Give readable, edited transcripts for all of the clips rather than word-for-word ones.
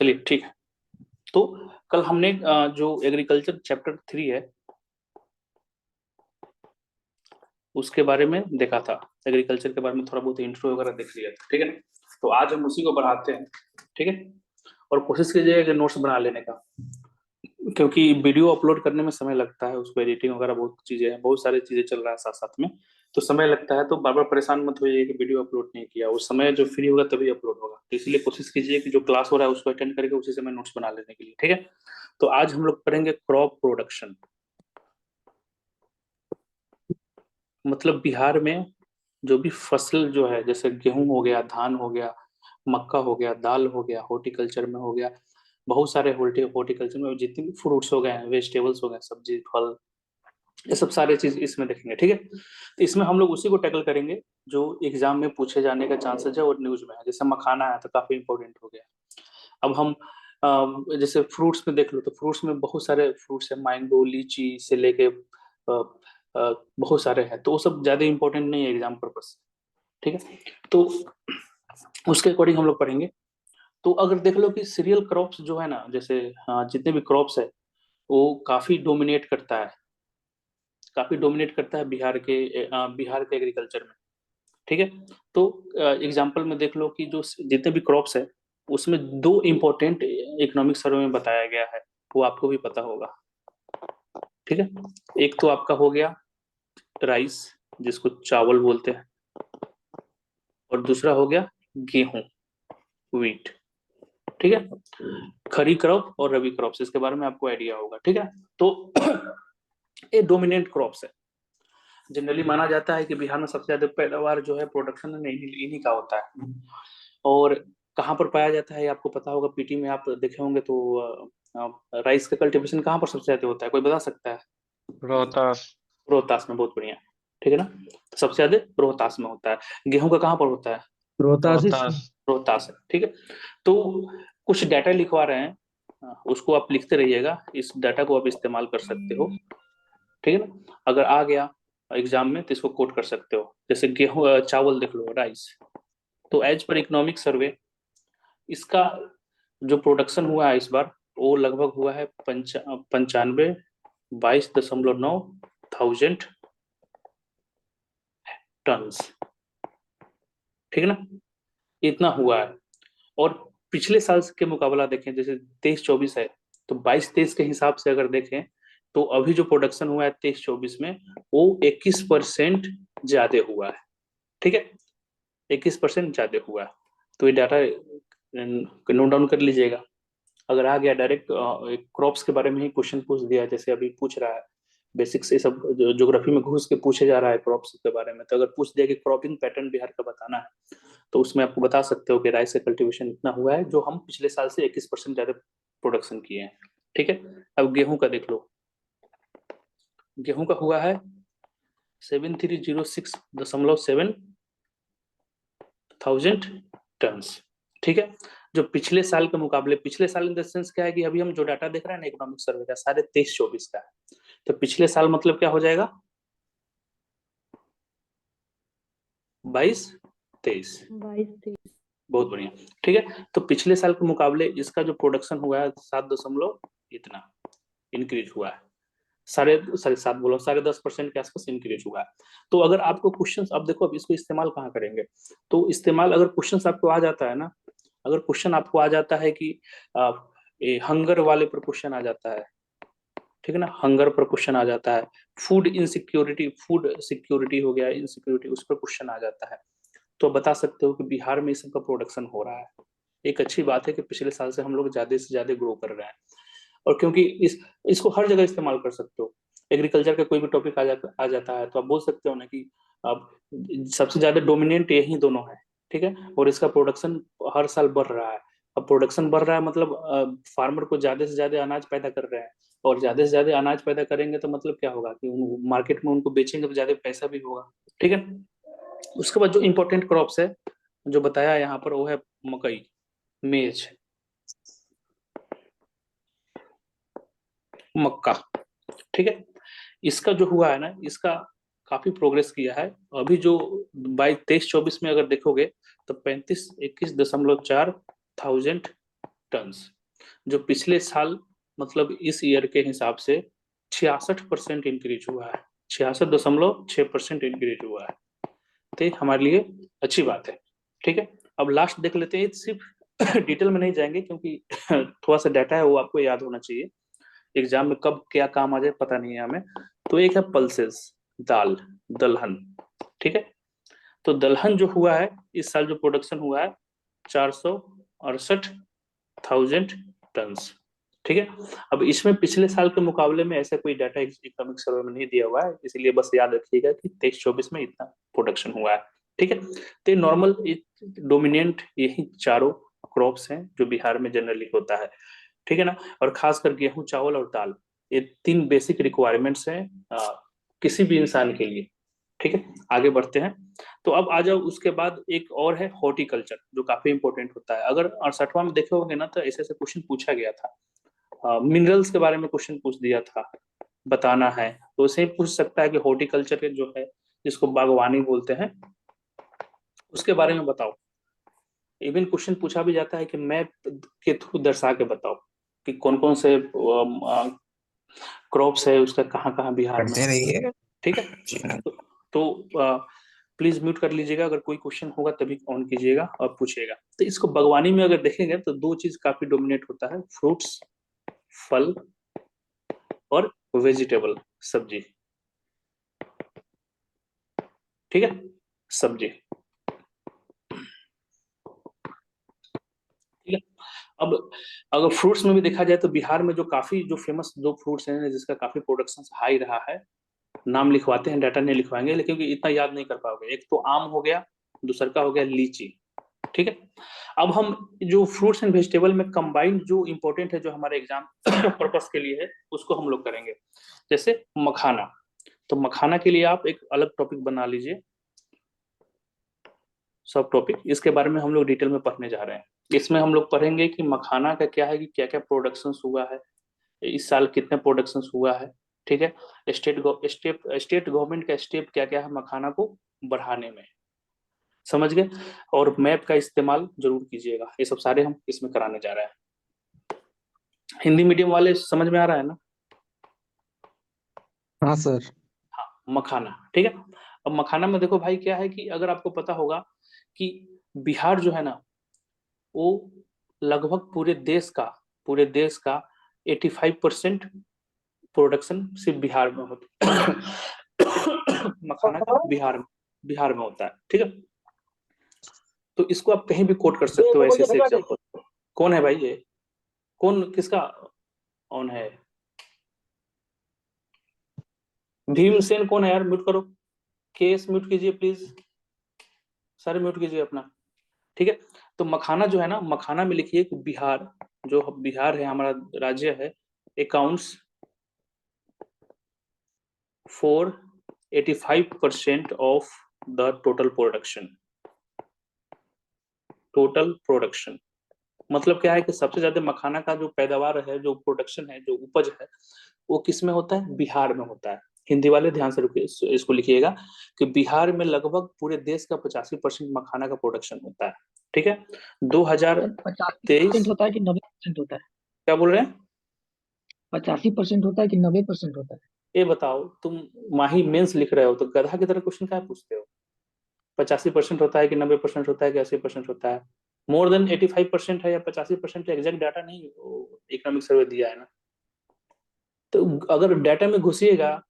चलिए ठीक है। तो कल हमने जो एग्रीकल्चर चैप्टर 3 है उसके बारे में देखा था। एग्रीकल्चर के बारे में थोड़ा बहुत इंट्रो वगैरह देख लिया था, ठीक है ना। तो आज हम उसी को बढ़ाते हैं, ठीक है। और कोशिश कीजिएगा कि नोट्स बना लेने का, क्योंकि वीडियो अपलोड करने में समय लगता है, उसको एडिटिंग वगैरह बहुत चीजें हैं, बहुत सारी चीजें चल रहा है साथ साथ में, तो समय लगता है। तो बार बार परेशान मत होइए कि वीडियो अपलोड नहीं किया, उस समय जो फ्री होगा तभी अपलोड होगा। तो इसलिए कोशिश कीजिए कि जो क्लास हो रहा है उसको अटेंड करके उसी समय नोट्स बना लेने के लिए, ठीक है। तो आज हम लोग करेंगे क्रॉप प्रोडक्शन। मतलब बिहार में जो भी फसल जो है, जैसे गेहूं हो गया, धान हो गया, मक्का हो गया, दाल हो गया, हॉर्टिकल्चर में हो गया, बहुत सारे हॉर्टिकल्चर में जितने भी फ्रूट्स हो गए हैं, वेजिटेबल्स हो गए, सब्जी फल, ये सब सारे चीज इसमें देखेंगे, ठीक है। तो इसमें हम लोग उसी को टैकल करेंगे जो एग्जाम में पूछे जाने का चांसेस है और न्यूज में है। जैसे मखाना है तो काफी इंपॉर्टेंट हो गया। अब हम जैसे फ्रूट्स में देख लो, तो फ्रूट्स में बहुत सारे फ्रूट्स है, मैंगो लीची से लेके बहुत सारे हैं, तो वो सब ज्यादा इंपॉर्टेंट नहीं है एग्जाम पर्पज से, ठीक है। तो उसके अकॉर्डिंग हम लोग पढ़ेंगे। तो अगर देख लो कि सीरियल क्रॉप्स जो है ना, जैसे जितने भी क्रॉप्स है वो काफी डोमिनेट करता है बिहार के एग्रीकल्चर में, ठीक है। तो एग्जाम्पल में देख लो कि जो जितने भी क्रॉप्स है उसमें दो इम्पोर्टेंट इकोनॉमिक सर्वे में बताया गया है, वो आपको भी पता होगा, ठीक है। एक तो आपका हो गया राइस, जिसको चावल बोलते हैं, और दूसरा हो गया गेहूं, व्हीट, ठीक है। खरी क्रॉप और रबी क्रॉप्स, इसके बारे में आपको आइडिया होगा, ठीक है। तो ये डोमिनेंट क्रॉप्स है। जनरली माना जाता है कि बिहार में सबसे ज्यादा पैदावार जो है प्रोडक्शन में इन्हीं का होता है। और कहाँ पर पाया जाता है ये आपको पता होगा, पीटी में आप देखे होंगे तो राइस का कल्टीवेशन कहाँ पर सबसे ज्यादा होता है, कोई बता सकता है? रोहतास। रोहतास में, बहुत बढ़िया, ठीक है ना। सबसे ज्यादा रोहतास में होता है। गेहूं का कहाँ पर होता है? रोहतास। रोहतास है, ठीक है। तो कुछ डाटा लिखवा रहे हैं, उसको आप लिखते रहिएगा, इस डाटा को आप इस्तेमाल कर सकते हो, ठीक है ना। अगर आ गया एग्जाम में तो इसको कोट कर सकते हो। जैसे गेहूं चावल देख लो, राइस। तो एज पर इकोनॉमिक सर्वे इसका जो प्रोडक्शन हुआ है इस बार, वो लगभग हुआ है 92,22.9 थाउजेंड टन्स, ठीक है ना। इतना हुआ है। और पिछले साल के मुकाबला देखें, जैसे 23-24 है, तो 22-23 के हिसाब से अगर देखें तो अभी जो प्रोडक्शन हुआ है 23-24 में, वो 21% ज्यादा हुआ है, ठीक है। 21% ज्यादा हुआ है। तो ये डाटा नोट डाउन कर लीजिएगा। अगर आ गया डायरेक्ट क्रॉप्स के बारे में ही क्वेश्चन पूछ दिया, जैसे अभी पूछ रहा है बेसिक्स, ये सब ज्योग्राफी में घुस के पूछे जा रहा है क्रॉप्स के बारे में, तो अगर पूछ दिया कि क्रॉपिंग पैटर्न बिहार का बताना है, तो उसमें आपको बता सकते हो कि राइस का कल्टीवेशन इतना हुआ है, जो हम पिछले साल से 21% ज्यादा प्रोडक्शन किए हैं, ठीक है। अब गेहूं का देख लो, गेहूं का हुआ है 7306.7 थाउजेंड टन्स, ठीक है। जो पिछले साल के मुकाबले, पिछले साल इन द सेंस क्या है कि अभी हम जो डाटा देख रहे हैं ना इकोनॉमिक सर्वे का, सारे 23-24 का है। तो पिछले साल मतलब क्या हो जाएगा? 22-23। बहुत बढ़िया, ठीक है। तो पिछले साल के मुकाबले इसका जो प्रोडक्शन हुआ है 7 दशमलव इतना इंक्रीज हुआ है, साढ़े साढ़े 7 बोलो, 10.5% के आसपास इंक्रीज हुआ है। तो अगर आपको क्वेश्चंस, अब देखो अब इसको इस्तेमाल कहाँ करेंगे, तो इस्तेमाल अगर क्वेश्चंस आपको आ जाता है ना, अगर क्वेश्चन आपको आ जाता है कि हंगर वाले पर क्वेश्चन आ जाता है, ठीक है ना, हंगर पर क्वेश्चन आ जाता है, फूड इनसिक्योरिटी, फूड सिक्योरिटी हो गया, इनसिक्योरिटी, उस पर क्वेश्चन आ जाता है, तो बता सकते हो कि बिहार में इस सब का प्रोडक्शन हो रहा है। एक अच्छी बात है कि पिछले साल से हम लोग ज्यादा से ज्यादा ग्रो कर रहे हैं। और क्योंकि इसको हर जगह इस्तेमाल कर सकते हो, एग्रीकल्चर का कोई भी टॉपिक आ जाता है तो आप बोल सकते हो ना कि अब सबसे ज्यादा डोमिनेंट यही दोनों है, ठीक है। और इसका प्रोडक्शन हर साल बढ़ रहा है। अब प्रोडक्शन बढ़ रहा है मतलब फार्मर को ज्यादा से ज्यादा अनाज पैदा कर रहे हैं, और ज्यादा से ज्यादा अनाज पैदा करेंगे तो मतलब क्या होगा कि मार्केट में उनको बेचेंगे तो ज्यादा पैसा भी होगा, ठीक है। उसके बाद जो इम्पोर्टेंट क्रॉप्स है जो बताया यहाँ पर, वो है मकई, मेज, मक्का, ठीक है। इसका जो हुआ है ना, इसका काफी प्रोग्रेस किया है। अभी जो 22-23-24 में अगर देखोगे तो 35-21.4 थाउजेंड टन्स, जो पिछले साल मतलब इस ईयर के हिसाब से 66% इंक्रीज हुआ है, 66.6% इंक्रीज हुआ है। तो हमारे लिए अच्छी बात है। ठीक है, अब लास्ट देख लेते हैं, सिर्फ डिटेल में नहीं जाएंगे क्योंकि थोड़ा सा डाटा है वो आपको याद होना चाहिए, एग्जाम में कब क्या काम आ जाए पता नहीं है हमें। तो एक है पल्सेस, दाल, दलहन। ठीक है, तो दलहन जो हुआ है इस साल जो प्रोडक्शन हुआ है 468,000 टन्स। ठीक है, अब इसमें पिछले साल के मुकाबले में ऐसा कोई डाटा इकोनॉमिक सर्वे में नहीं दिया हुआ है, इसलिए बस याद रखिएगा कि 23-24 में इतना प्रोडक्शन हुआ है। ठीक है, तो नॉर्मल डोमिनेंट यही चारों क्रॉप्स हैं जो बिहार में जनरली होता है। ठीक है ना, और खासकर गेहूं, चावल और दाल, ये 3 बेसिक रिक्वायरमेंट्स हैं किसी भी इंसान के लिए। ठीक है, आगे बढ़ते हैं। तो अब आ जाओ, उसके बाद एक और है हॉर्टिकल्चर जो काफी इंपॉर्टेंट होता है। अगर 68वां में देखे होंगे ना तो ऐसे ऐसे क्वेश्चन पूछा गया था, मिनरल्स के बारे में क्वेश्चन पूछ दिया था, बताना है तो उसे पूछ सकता है कि हॉर्टिकल्चर के जो है जिसको बागवानी बोलते हैं उसके बारे में बताओ। इवन क्वेश्चन पूछा भी जाता है कि मैप के थ्रू दर्शा के बताओ कि कौन कौन से क्रॉप्स है उसका कहाँ कहाँ बिहार में है। ठीक है, तो प्लीज म्यूट कर लीजिएगा, अगर कोई क्वेश्चन होगा तभी ऑन कीजिएगा और पूछिएगा। तो इसको बागवानी में अगर देखेंगे तो 2 चीज काफी डोमिनेट होता है, फ्रूट्स, फल, और वेजिटेबल, सब्जी। ठीक है, सब्जी। ठीक है, अब अगर फ्रूट्स में भी देखा जाए तो बिहार में जो काफी जो फेमस 2 फ्रूट्स हैं जिसका काफी प्रोडक्शन हाई रहा है, नाम लिखवाते हैं, डाटा नहीं लिखवाएंगे लेकिन इतना याद नहीं कर पाओगे। एक तो आम हो गया, दूसरा का हो गया लीची। ठीक है, अब हम जो फ्रूट्स एंड वेजिटेबल में कंबाइंड जो इंपॉर्टेंट है जो हमारे एग्जाम पर्पस के लिए है उसको हम लोग करेंगे। जैसे मखाना, तो मखाना के लिए आप एक अलग टॉपिक बना लीजिए, सब टॉपिक, इसके बारे में हम लोग डिटेल में पढ़ने जा रहे हैं। इसमें हम लोग पढ़ेंगे कि मखाना का क्या है, कि क्या क्या प्रोडक्शन हुआ है इस साल, कितने प्रोडक्शन हुआ है। ठीक है, स्टेट गवर्नमेंट का स्टेप क्या क्या है मखाना को बढ़ाने में, समझ गए। और मैप का इस्तेमाल जरूर कीजिएगा, ये सब सारे हम इसमें कराने जा रहे हैं। हिंदी मीडियम वाले समझ में आ रहा है ना? हाँ सर। हाँ, मखाना। ठीक है, अब मखाना में देखो भाई क्या है कि अगर आपको पता होगा कि बिहार जो है ना वो लगभग पूरे देश का 85% प्रोडक्शन सिर्फ बिहार में होता है। मखाना का बिहार में होता है। ठीक है, तो इसको आप कहीं भी कोट कर सकते हो ऐसे ऐसे एग्जाम्पल। कौन है भाई ये, कौन किसका ऑन है? भीमसेन कौन है यार, म्यूट करो। केस म्यूट कीजिए प्लीज, सारे म्यूट कीजिए अपना। ठीक है, तो मखाना जो है ना, मखाना में लिखिए कि बिहार, जो बिहार है हमारा राज्य है, accounts for 85% of the total production. मतलब क्या है कि सबसे ज्यादा मखाना का जो पैदावार है, जो प्रोडक्शन है, जो उपज है, वो किस में होता है? बिहार में होता है। हिंदी वाले ध्यान से रुकिए, इसको लिखिएगा कि बिहार में लगभग पूरे देश का 85% मखाना का प्रोडक्शन होता है। ठीक है, 2023 होता है कि 90% होता है? क्या बोल रहे हैं? 85% होता है कि 90% होता है? ये बताओ, तुम माही मेंस लिख रहे हो तो गधा की तरह क्वेश्चन क्या पूछते हो? 85% होता है कि 90% होता है कि 80% होता है? मोर देन 85% है या 85% है, एग्जैक्ट डाटा नहीं इकोनॉमिक सर्वे दिया है ना। तो अगर डाटा में घुसिएगा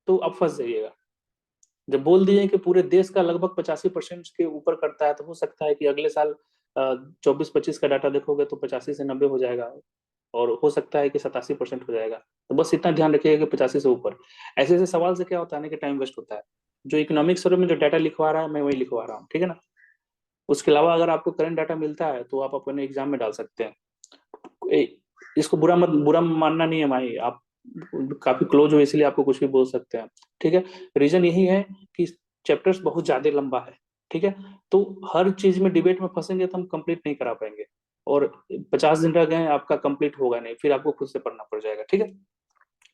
तो आप फंस जाइएगा। जब बोल दिए कि पूरे देश का लगभग 85% के ऊपर करता है तो हो सकता है कि अगले साल 24-25 का डाटा देखोगे तो 85 से 90 हो जाएगा, और हो सकता है कि 87% हो जाएगा। तो बस इतना ध्यान रखिएगा कि 85 से ऊपर। ऐसे ऐसे सवाल से क्या होता है ना कि टाइम वेस्ट होता है। जो इकोनॉमिक सर्वे में जो डाटा लिखवा रहा है मैं वही लिखवा रहा हूँ, ठीक है ना। उसके अलावा अगर आपको करंट डाटा मिलता है तो आप अपने एग्जाम में डाल सकते हैं। इसको बुरा मानना नहीं है भाई, आप काफी क्लोज हो इसलिए आपको कुछ भी बोल सकते हैं। ठीक है, रीजन यही है कि चैप्टर्स बहुत ज्यादा लंबा है। ठीक है, तो हर चीज में डिबेट में फंसेंगे तो हम कंप्लीट नहीं करा पाएंगे, और 50 दिन रह गए आपका कंप्लीट होगा नहीं, फिर आपको खुद से पढ़ना पड़ जाएगा। ठीक है,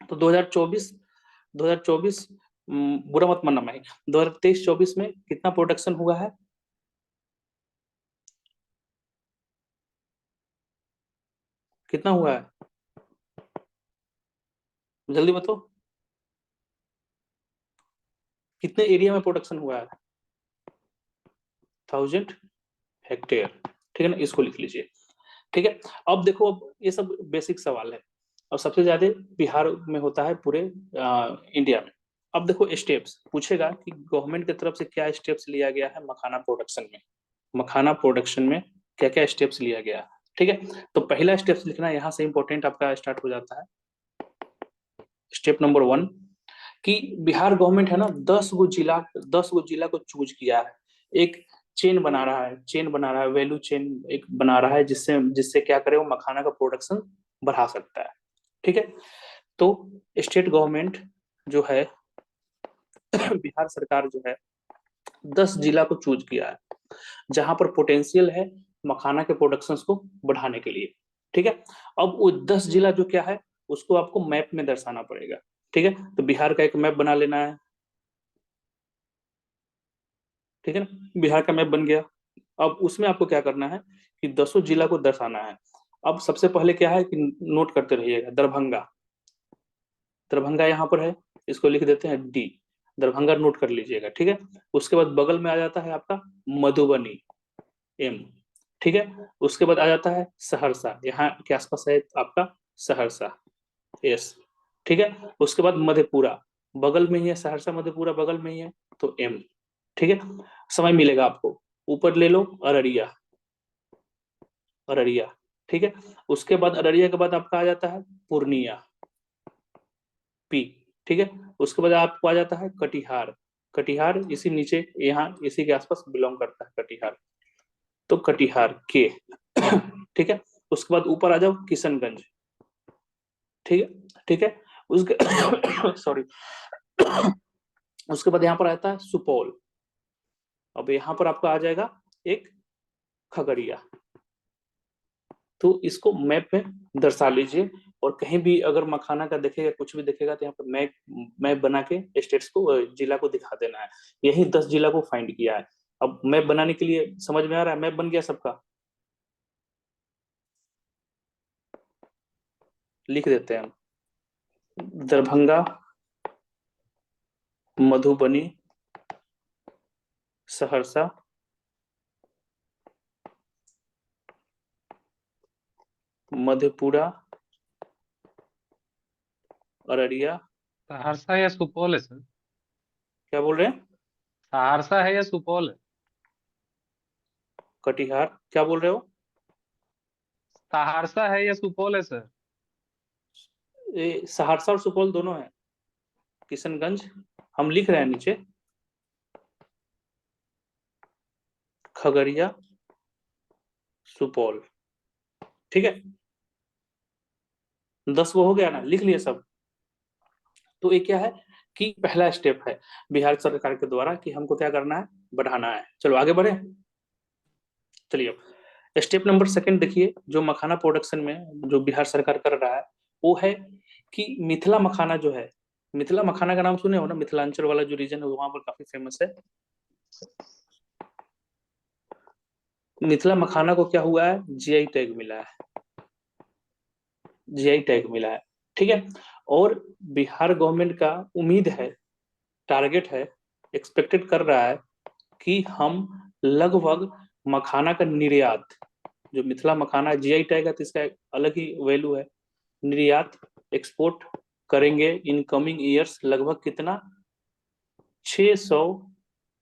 तो 2024 बुरा मत मानना भाई, 2023-24 में कितना प्रोडक्शन हुआ है? कितना हुआ है, जल्दी बताओ, कितने एरिया में प्रोडक्शन हुआ है? 1000 हेक्टेयर, ठीक है ना, इसको लिख लीजिए। ठीक है, अब देखो, अब ये सब बेसिक सवाल है, और सबसे ज्यादा बिहार में होता है पूरे इंडिया में। अब देखो स्टेप्स पूछेगा कि गवर्नमेंट की तरफ से क्या स्टेप्स लिया गया है मखाना प्रोडक्शन में, मखाना प्रोडक्शन में क्या क्या स्टेप्स लिया गया है। ठीक है, तो पहला स्टेप्स लिखना यहाँ से इंपॉर्टेंट आपका स्टार्ट हो जाता है। स्टेप नंबर 1 कि बिहार गवर्नमेंट है ना 10 गो जिला को चूज किया है, एक चेन बना रहा है, वैल्यू चेन एक बना रहा है, जिससे जिससे क्या करे, वो मखाना का प्रोडक्शन बढ़ा सकता है। ठीक है, तो स्टेट गवर्नमेंट जो है बिहार सरकार जो है 10 जिला को चूज किया है जहां पर पोटेंशियल है मखाना के प्रोडक्शन को बढ़ाने के लिए। ठीक है, अब वो 10 जिला जो क्या है उसको आपको मैप में दर्शाना पड़ेगा। ठीक है, तो बिहार का एक मैप बना लेना है। ठीक है ना, बिहार का मैप बन गया। अब उसमें आपको क्या करना है कि 10 जिला को दर्शाना है। अब सबसे पहले क्या है कि नोट करते रहिएगा, दरभंगा, दरभंगा यहाँ पर है, इसको लिख देते हैं डी, दरभंगा नोट कर लीजिएगा। ठीक है, उसके बाद बगल में आ जाता है आपका मधुबनी, एम। ठीक है, उसके बाद आ जाता है सहरसा, यहाँ के आसपास है आपका सहरसा, एस। ठीक है, उसके बाद मधेपुरा, बगल में ही है सहरसा, मधेपुरा बगल में ही है, तो एम। ठीक है, समय मिलेगा आपको, ऊपर ले लो अररिया, अररिया। ठीक है, उसके बाद अररिया के बाद आपका आ जाता है पूर्णिया, पी। ठीक है, उसके बाद आपको आ जाता है कटिहार, कटिहार इसी नीचे यहाँ इसी के आसपास बिलोंग करता है कटिहार, तो कटिहार के। ठीक है, उसके बाद ऊपर आ जाओ किशनगंज। ठीक है, ठीक है, उसके सॉरी उसके बाद यहाँ पर आता है सुपौल। अब यहाँ पर आपका आ जाएगा एक खगड़िया। तो इसको मैप में दर्शा लीजिए, और कहीं भी अगर मखाना का देखेगा, कुछ भी देखेगा, तो यहाँ पर मैप मैप बना के स्टेट्स को, जिला को दिखा देना है। यही 10 जिला को फाइंड किया है। अब मैप बनाने के लिए समझ में आ रहा है, मैप बन गया सबका, लिख देते हैं हम, दरभंगा, मधुबनी, सहरसा, मधेपुरा, अररिया। सहरसा या सुपौल है सर? क्या बोल रहे हैं? सहरसा है या सुपौल है? कटिहार। क्या बोल रहे हो? सहरसा है या सुपौल है सर? ये सहरसा और सुपौल दोनों है, किशनगंज हम लिख रहे हैं नीचे, खगड़िया, सुपौल। ठीक है, 10 वो हो गया ना, लिख लिए सब। तो ये क्या है कि पहला स्टेप है बिहार सरकार के द्वारा कि हमको क्या करना है, बढ़ाना है। चलो आगे बढ़े, चलिए अब स्टेप नंबर 2 देखिए, जो मखाना प्रोडक्शन में जो बिहार सरकार कर रहा है वो है कि मिथिला मखाना जो है, मिथिला मखाना का नाम सुने हो ना, मिथिलांचल वाला जो रीजन है वहां पर काफी फेमस है। मिथिला मखाना को क्या हुआ है, जीआई टैग मिला है, जीआई टैग मिला है। ठीक है, और बिहार गवर्नमेंट का उम्मीद है, टारगेट है, एक्सपेक्टेड कर रहा है कि हम लगभग मखाना का निर्यात, जो मिथिला मखाना जीआई टैग है तो इसका एक अलग ही वैल्यू है, निर्यात एक्सपोर्ट करेंगे इन कमिंग ईयर्स, लगभग कितना, 600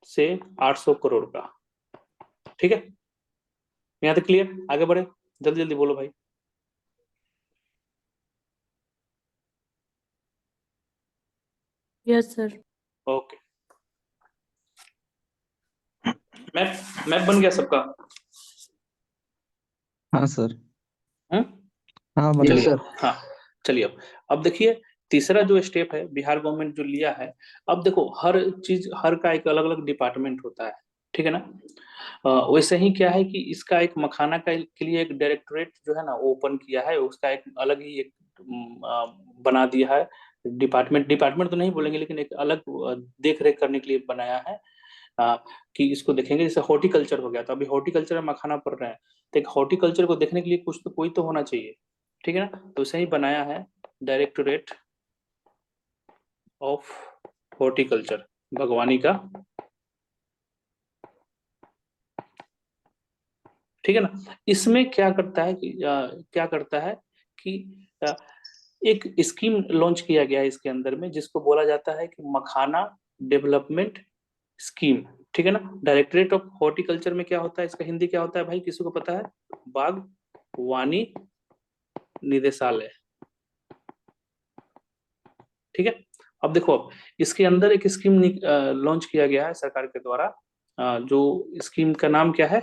से 800 करोड़ का। ठीक है, यहाँ तक क्लियर? आगे बढ़े, जल्दी जल्दी बोलो भाई। Yes sir. Okay, map map बन गया सबका? हाँ सर। हम्म, हाँ बन यस गया। सर। हाँ, चलिए अब देखिए तीसरा जो स्टेप है बिहार गवर्नमेंट जो लिया है। अब देखो हर चीज, हर का एक अलग अलग डिपार्टमेंट होता है, ठीक है ना। वैसे ही क्या है कि इसका एक मखाना का के लिए एक डायरेक्टोरेट जो है ना ओपन किया है, उसका एक अलग ही एक बना दिया है डिपार्टमेंट, डिपार्टमेंट तो नहीं बोलेंगे लेकिन एक अलग देख रेख करने के लिए बनाया है। कि इसको देखेंगे, जैसे हॉर्टिकल्चर हो गया, तो अभी हॉर्टिकल्चर में मखाना पढ़ रहे हैं, तो एक हॉर्टिकल्चर को देखने के लिए कुछ तो कोई तो होना चाहिए। ठीक है ना। तो इसे ही बनाया है डायरेक्टोरेट ऑफ हॉर्टिकल्चर, बागवानी का, ठीक है ना। इसमें क्या करता है कि क्या करता है कि आ, एक स्कीम लॉन्च किया गया है इसके अंदर में, जिसको बोला जाता है कि मखाना डेवलपमेंट स्कीम, ठीक है ना। डायरेक्टरेट ऑफ हॉर्टिकल्चर में क्या होता है, इसका हिंदी क्या होता है भाई, किसी को पता है? बागवानी निदेशालय, ठीक है। अब देखो, अब इसके अंदर एक स्कीम लॉन्च किया गया है सरकार के द्वारा, जो स्कीम का नाम क्या है,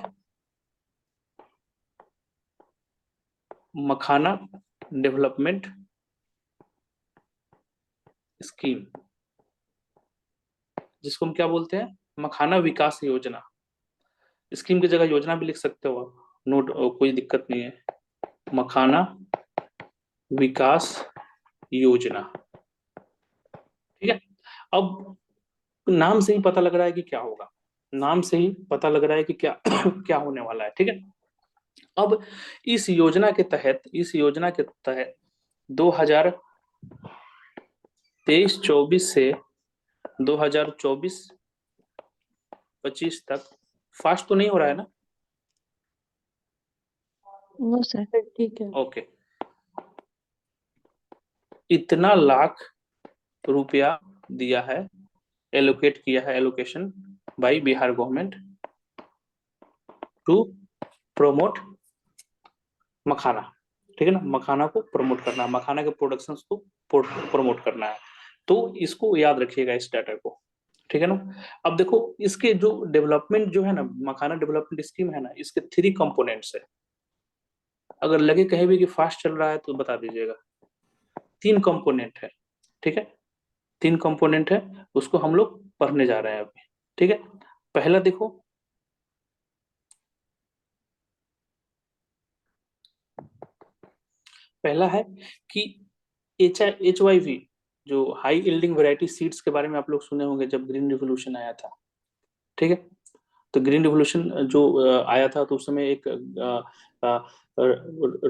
मखाना डेवलपमेंट स्कीम, जिसको हम क्या बोलते हैं, मखाना विकास योजना। स्कीम की जगह योजना भी लिख सकते हो आप, नोट, कोई दिक्कत नहीं है। मखाना विकास योजना, ठीक है। अब नाम से ही पता लग रहा है कि क्या होगा, नाम से ही पता लग रहा है कि क्या क्या होने वाला है, ठीक है। अब इस योजना के तहत 2023-24 से 2024-25 तक, फास्ट तो नहीं हो रहा है ना? नो सर, ठीक है। ओके, इतना लाख रुपया दिया है, एलोकेट किया है, allocation by Bihar government to promote makhana, ठीक है ना। मखाना को प्रमोट करना है, मखाना के प्रोडक्शन को प्रमोट करना है। तो इसको याद रखिएगा, इस डाटा को, ठीक है ना। अब देखो, इसके जो डेवलपमेंट जो है ना, मखाना डेवलपमेंट स्कीम है ना, इसके 3 कंपोनेंट्स है। अगर लगे कहीं भी कि फास्ट चल रहा है तो बता दीजिएगा। 3 कंपोनेंट है, ठीक है, 3 कंपोनेंट है, उसको हम लोग पढ़ने जा रहे हैं अभी, ठीक है। पहला देखो, पहला है कि HYV, जो हाई यील्डिंग वैरायटी सीड्स के बारे में आप लोग सुने होंगे जब ग्रीन रिवोल्यूशन आया था, ठीक है। तो ग्रीन रिवोल्यूशन जो आया था, तो उस समय एक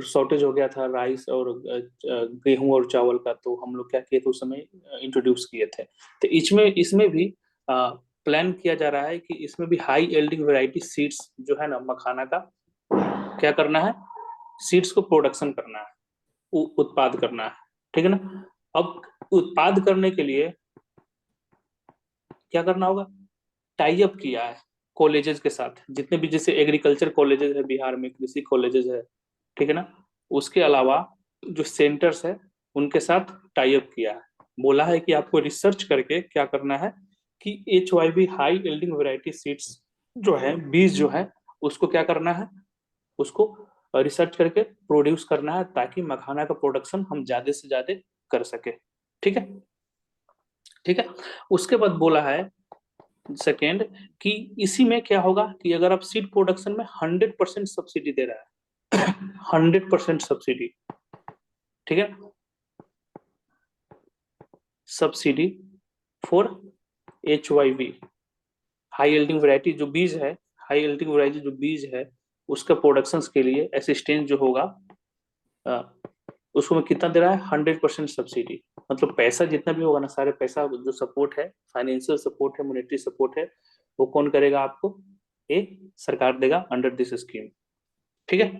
शॉर्टेज हो गया था राइस और गेहूं और चावल का, तो हम लोग क्या किए थे उस समय, इंट्रोड्यूस किए थे। तो इसमें भी प्लान किया जा रहा है कि इसमें भी हाई यील्डिंग वैरायटी सीड्स जो है ना, मखाना का क्या करना है, सीड्स को प्रोडक्शन करना है, उत्पाद करना है, ठीक है ना। अब उत्पाद करने के लिए क्या करना होगा, टाई अप किया है कॉलेजेस के साथ, जितने भी जैसे एग्रीकल्चर कॉलेजेस है बिहार में, कृषि कॉलेजेस है, ठीक है ना। उसके अलावा जो सेंटर्स है उनके साथ टाई अप किया है। बोला है कि आपको रिसर्च करके क्या करना है कि HYV high yielding variety seeds जो है, बीज जो है, उसको क्या करना है, उसको रिसर्च करके प्रोड्यूस करना है, ताकि मखाना का प्रोडक्शन हम ज्यादा से ज्यादा कर सके, ठीक है, ठीक है। उसके बाद बोला है सेकेंड कि इसी में क्या होगा कि अगर आप सीड प्रोडक्शन में 100% सब्सिडी दे रहा है 100% सब्सिडी, ठीक है, subsidy for HYV high yielding variety जो बीज है, हाई यील्डिंग वैरायटी जो बीज है, उसका प्रोडक्शन के लिए असिस्टेंस जो होगा, उसको मैं कितना दे रहा है, 100% सब्सिडी। मतलब पैसा जितना भी होगा ना, सारे पैसा जो सपोर्ट है, फाइनेंशियल सपोर्ट है, मॉनेटरी सपोर्ट है, वो कौन करेगा आपको, ये सरकार देगा अंडर दिस स्कीम, ठीक है।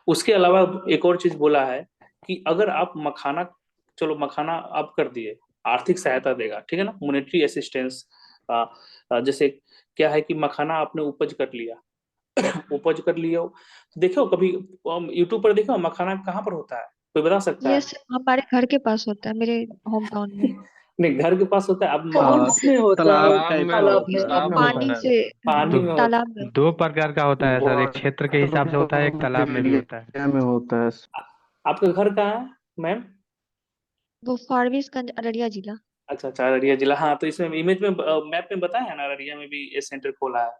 उसके अलावा एक और चीज बोला है कि अगर आप मखाना, चलो मखाना आप कर दिए, आर्थिक सहायता देगा, ठीक है ना, मॉनेटरी असिस्टेंस। जैसे क्या है कि मखाना आपने उपज कर लिया उपज कर लिया हो, देखो कभी यूट्यूब पर देखो मखाना कहाँ पर होता है, कोई बता सकता है? यस, हमारे घर के पास होता है, मेरे होम टाउन में। नहीं, घर के पास होता है, अब पॉन्ड्स में होता है, तालाब में तालाब में, तालाब इसमें में तालाब होता पानी है। से, पानी में होता तालाब में। दो प्रकार का होता है सर, एक बहुत क्षेत्र के हिसाब से होता है, एक तालाब में भी होता है। एरिया में होता है। आपका घर कहाँ है मैम? वो फारबिसगंज, अररिया जिला। अच्छा अच्छा, अररिया जिला, हाँ। तो इसमें इमेज में मैप में बताया है ना, अररिया में भी ये सेंटर खोला है।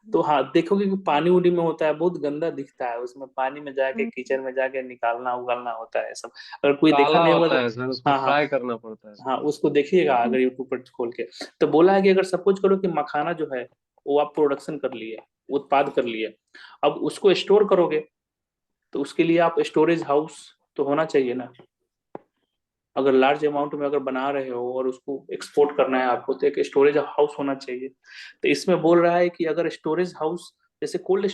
तो हाँ, देखोगे कि पानी उनी में होता है, बहुत गंदा दिखता है, उसमें पानी में जाके किचन में जाके निकालना उगालना होता है सब। अगर कोई देखा काला नहीं होगा होता तो है सर, उसको हाँ हाँ फ्राई करना पड़ता है। हाँ, उसको देखिएगा अगर यूट्यूब पर खोल के। तो बोला है कि अगर सपोज करो कि मखाना जो है वो आप प्रोडक्शन कर लिए, उत्पाद कर लिए, अब उसको स्टोर करोगे, तो उसके लिए आप स्टोरेज हाउस तो होना चाहिए ना। अगर लार्ज अमाउंट में अगर बना रहे हो और उसको एक्सपोर्ट करना है आपको, तो एक स्टोरेज हाउस होना चाहिए। तो इसमें बोल रहा है कि अगर स्टोरेज हाउस, जैसे कोल्ड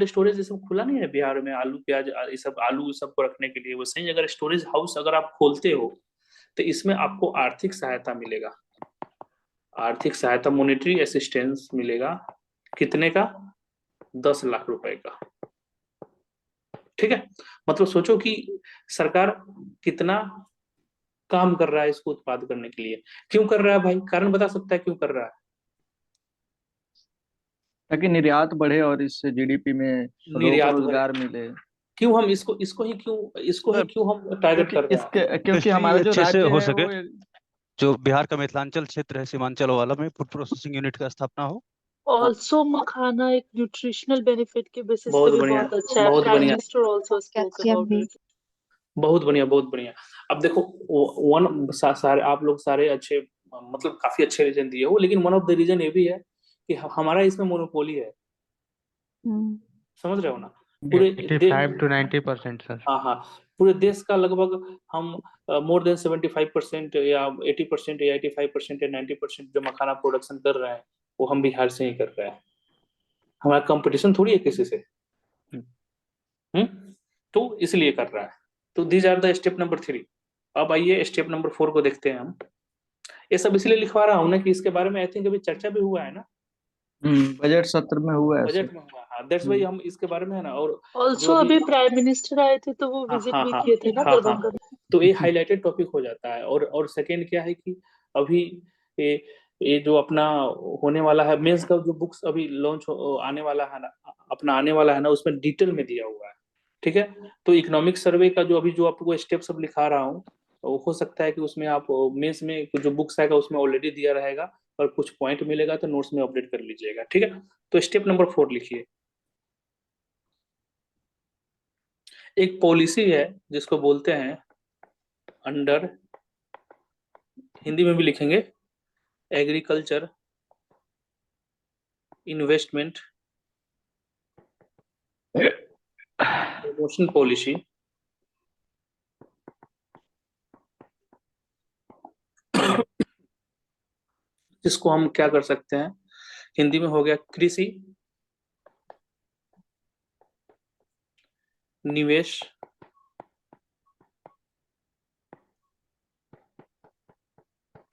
स्टोरेज जैसे खुला नहीं है बिहार में, आलू प्याज ये सब, आलू सब को रखने के लिए, वैसे ही अगर स्टोरेज हाउस अगर आप खोलते हो तो इसमें आपको आर्थिक सहायता मिलेगा, आर्थिक सहायता, मॉनेटरी असिस्टेंस मिलेगा। कितने का? 10 लाख रुपए का। ठीक है, मतलब सोचो कि सरकार कितना काम कर रहा है इसको उत्पाद करने के लिए। क्यों कर रहा है भाई? कारण बता सकता है क्यों कर रहा है? ताकि निर्यात बढ़े और इससे जीडीपी में लोगों को निर्यात रोजगार मिले। क्यों हम इसको ही क्यों हम टारगेट कर रहे हैं? क्योंकि इंडस्ट्री हमारा जो अच्छे से राज्य हो है सके, वो जो बिहार का मिथिलांचल क्षेत्र है सीमांचल वाला में फूड प्रोसेसिंग यूनिट का स्थापना हो। ऑल्सो मखाना एक न्यूट्रिशनल बेनिफिट के बेसिस पे बहुत भी बढ़िया, बहुत अच्छा है। बहुत प्राइम बढ़िया, minister also spoke calcium about भी। इट। बहुत बढ़िया, बहुत बढ़िया। अब देखो, सारे आप लोग सारे अच्छे, मतलब काफी अच्छे रीजन दिए हो, लेकिन वन ऑफ द रीजन ये भी है कि हमारा इसमें मोनोपोली है। समझ रहे हो ना? पूरे 85 to 90% सर। हाँ हाँ, पूरे देश का लगभग हम मोर देन 75% या 80% या 85% या 90% जो मखाना प्रोडक्शन कर रहे हैं वो हम बिहार से ही कर रहे हैं। हमारा कंपटीशन थोड़ी है किसी से। हम्म तो इसलिए कर रहा है। तो these are the step number 3। अब आइए स्टेप नंबर 4 को देखते हैं हम। ये सब इसलिए लिखवा रहा हूँ ना कि इसके बारे में आई थिंक अभी चर्चा भी हुआ है ना, बजट सत्र में हुआ है सर। बजट में हुआ। हाँ, दैट्स वाई हम इसके बारे में है ना। और ऑल्सो जो अभी प्राइम मिनिस्टर आए थे तो वो हाँ विजिट हाँ भी हाँ किए थे ना हाँ दरभंगा। तो ये हाईलाइटेड टॉपिक हो जाता है। और सेकेंड क्या है कि अभी ये ये जो अपना होने वाला है मेंस का जो बुक्स अभी लॉन्च आने वाला है ना, अपना आने वाला है ना, उसमें डिटेल में दिया हुआ है। ठीक है, तो इकोनॉमिक सर्वे का जो अभी जो आपको स्टेप सब लिखा रहा हूँ, हो सकता है कि उसमें आप मेंस में जो बुक्स आएगा उसमें ऑलरेडी दिया रहेगा, और कुछ पॉइंट मिलेगा तो नोट्स में अपडेट कर लीजिएगा। ठीक है, तो स्टेप नंबर 4 लिखिए। एक पॉलिसी है जिसको बोलते हैं अंडर, हिंदी में भी लिखेंगे, एग्रीकल्चर इन्वेस्टमेंट प्रमोशन पॉलिसी। जिसको हम क्या कर सकते हैं, हिंदी में हो गया कृषि निवेश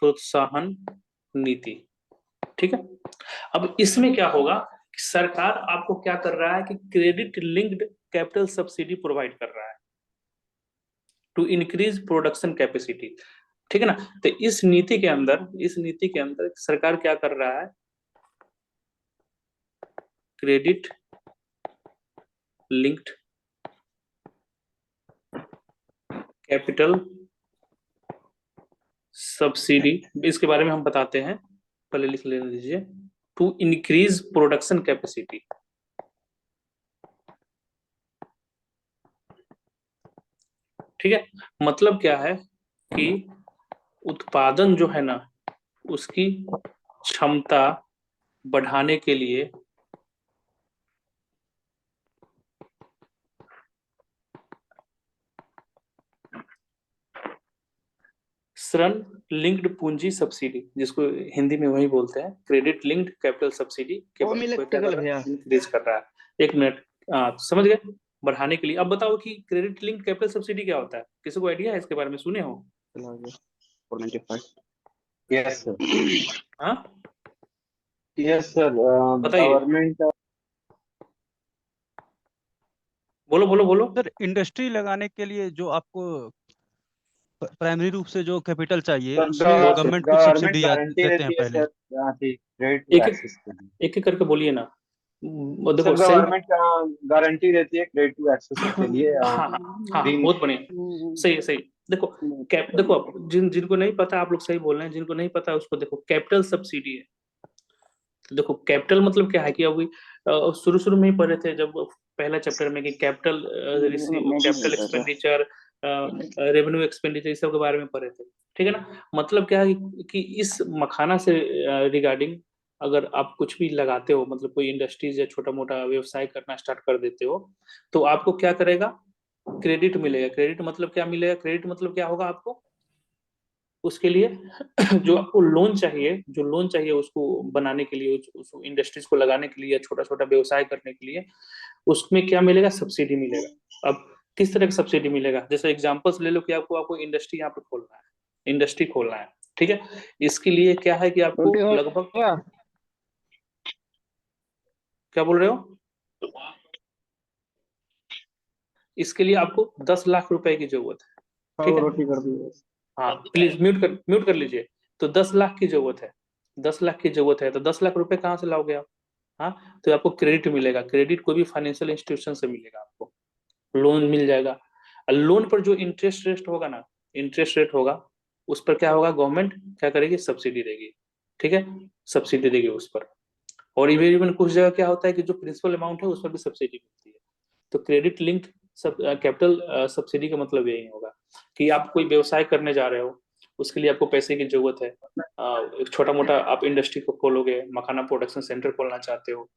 प्रोत्साहन नीति। ठीक है, अब इसमें क्या होगा, सरकार आपको क्या कर रहा है कि credit linked capital subsidy provide कर रहा है टू इंक्रीज प्रोडक्शन कैपेसिटी। ठीक है ना? तो इस नीति के अंदर सरकार क्या कर रहा है, क्रेडिट लिंक्ड कैपिटल सब्सिडी, इसके बारे में हम बताते हैं, पहले लिख लेने दीजिए। To increase production capacity. ठीक है, मतलब क्या है कि उत्पादन जो है ना उसकी क्षमता बढ़ाने के लिए श्रम लिंक्ड पूंजी सब्सिडी, जिसको हिंदी में वही बोलते हैं क्रेडिट लिंक्ड कैपिटल सब्सिडी के इंक्रीज कर रहा है। 1 मिनट, समझ गए? बढ़ाने के लिए। अब बताओ कि क्रेडिट लिंक्ड कैपिटल सब्सिडी क्या होता है? किसी को आइडिया है इसके बारे में? सुने हो? Yes sir. हाँ यस सर, बताइए, गवर्नमेंट बोलो बोलो बोलो। सर इंडस्ट्री लगाने के लिए जो आपको प्राइमरी रूप से जो कैपिटल चाहिए उसमें गवर्नमेंट कुछ सब्सिडी गारंटी देते रहती हैं है पहले। सर, यहाँ की क्रेडिट एक टू एक एक्सेस के लिए। एक एक करके बोलिए ना। देखो सर गवर्नमेंट का गारंटी रहती है क्रेडिट टू एक्सेस के लिए। हाँ बहुत बढ़िया, सही है सही। देखो देखो अब जिनको नहीं पता, आप लोग सही बोल रहे हैं, जिनको नहीं पता उसको देखो, कैपिटल सब्सिडी है। तो देखो कैपिटल मतलब क्या है कि अभी शुरू शुरू में ही पढ़े थे जब पहला चैप्टर में कि कैपिटल एक्सपेंडिचर, रेवेन्यू एक्सपेंडिचर, इस सब के बारे में पढ़े थे। ठीक है ना? मतलब क्या है कि इस मखाना से रिगार्डिंग अगर आप कुछ भी लगाते हो, मतलब कोई इंडस्ट्रीज या छोटा मोटा व्यवसाय करना स्टार्ट कर देते हो, तो आपको क्या करेगा, क्रेडिट मिलेगा। क्रेडिट मतलब क्या मिलेगा, क्रेडिट मतलब क्या होगा आपको, उसके लिए जो आपको लोन चाहिए, जो लोन चाहिए उसको बनाने के लिए, उस इंडस्ट्रीज को लगाने के लिए या छोटा छोटा व्यवसाय करने के लिए, उसमें क्या मिलेगा, सब्सिडी मिलेगा। अब किस तरह का सब्सिडी मिलेगा, जैसे एग्जांपल्स ले लो कि आपको इंडस्ट्री यहाँ पे खोलना है, इंडस्ट्री खोलना है, ठीक है। इसके लिए क्या है कि आपको उल्टी हो लगभग, गया। क्या बोल रहे हो, इसके लिए आपको 10 लाख रुपए की जरूरत है, ठीक है। रोटी कर दी। हाँ प्लीज म्यूट कर लीजिए। तो 10 लाख की जरूरत है, 10 लाख की जरूरत है, तो 10 लाख रुपए कहाँ से लाओगे आप, हाँ, तो आपको क्रेडिट मिलेगा। क्रेडिट कोई भी फाइनेंशियल इंस्टीट्यूशन से मिलेगा, आपको लोन मिल जाएगा। लोन पर जो इंटरेस्ट रेट होगा ना, इंटरेस्ट रेट होगा, उस पर क्या होगा, गवर्नमेंट क्या करेगी, सब्सिडी देगी, ठीक है, सब्सिडी देगी उस पर। और इवन कुछ जगह क्या होता है कि जो प्रिंसिपल अमाउंट है उस पर भी सब्सिडी मिलती है। तो क्रेडिट लिंक्ड सब कैपिटल सब्सिडी का मतलब यही होगा कि आप कोई व्यवसाय करने जा रहे हो, उसके लिए आपको पैसे की जरूरत है। एक छोटा मोटा आप इंडस्ट्री को खोलोगे, मखाना प्रोडक्शन सेंटर खोलना चाहते हो,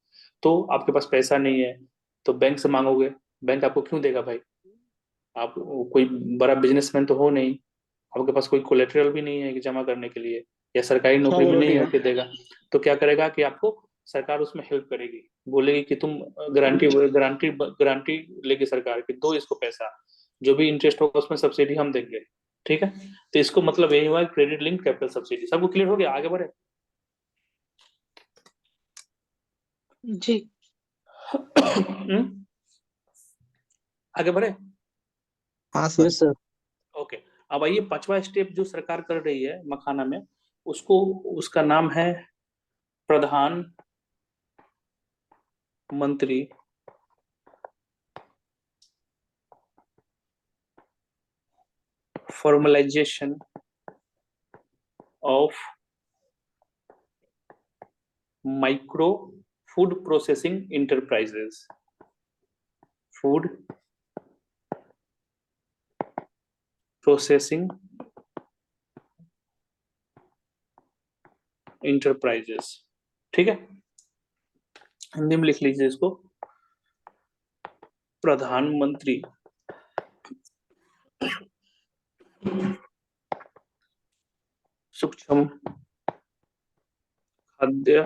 तो आपके पास पैसा नहीं है, तो बैंक से मांगोगे, बैंक आपको क्यों देगा भाई, आप कोई बड़ा बिजनेसमैन तो हो नहीं, आपके पास कोई कोलेटरल भी नहीं है कि जमा करने के लिए, या सरकारी नौकरी में नहीं है कि देगा, तो क्या करेगा कि आपको सरकार उसमें हेल्प करेगी, बोलेगी कि तुम गारंटी गारंटी गारंटी लेगी सरकार की, दो इसको पैसा, जो भी इंटरेस्ट होगा उसमें सब्सिडी हम देंगे, ठीक है। तो इसको मतलब यही हुआ क्रेडिट लिंक कैपिटल सब्सिडी। सबको क्लियर हो गया, आगे बढ़े। जी। आगे बढ़े। हाँ सर। ओके, अब आइए पांचवा स्टेप जो सरकार कर रही है मखाना में, उसको, उसका नाम है प्रधान मंत्री formalisation of micro food processing enterprises, food processing enterprises, ठीक है, हिंदी में लिख लीजिए इसको, प्रधानमंत्री सूक्ष्म खाद्य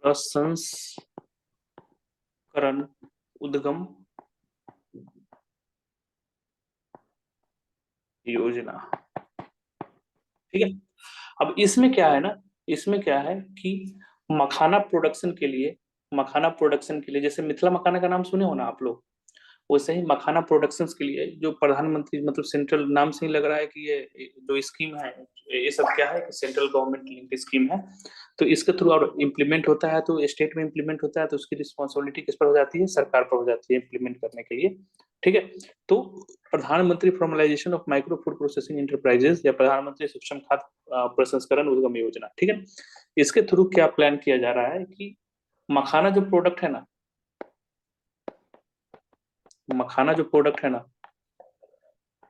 प्रसंस्करण उद्गम योजना, ठीक है। अब इसमें क्या है ना, इसमें क्या है कि मखाना प्रोडक्शन के लिए, मखाना प्रोडक्शन के लिए, जैसे मिथिला मखाना का नाम सुने हो ना आप लोग, वैसे ही मखाना प्रोडक्शन के लिए जो प्रधानमंत्री, मतलब सेंट्रल, नाम से ही लग रहा है कि ये जो स्कीम है, ये सब क्या है कि सेंट्रल गवर्नमेंट लिंक स्कीम है, तो इसके थ्रू और इम्प्लीमेंट होता है, तो स्टेट में इम्प्लीमेंट होता है, तो उसकी रिस्पॉन्सिबिलिटी किस पर हो जाती है, सरकार पर हो जाती है इम्प्लीमेंट करने के लिए, ठीक है। तो प्रधानमंत्री formalisation of micro food processing enterprises या प्रधानमंत्री सूक्ष्म खाद्य प्रसंस्करण उद्गम योजना, ठीक है, इसके थ्रू क्या प्लान किया जा रहा है कि मखाना जो प्रोडक्ट है ना, मखाना जो प्रोडक्ट है ना,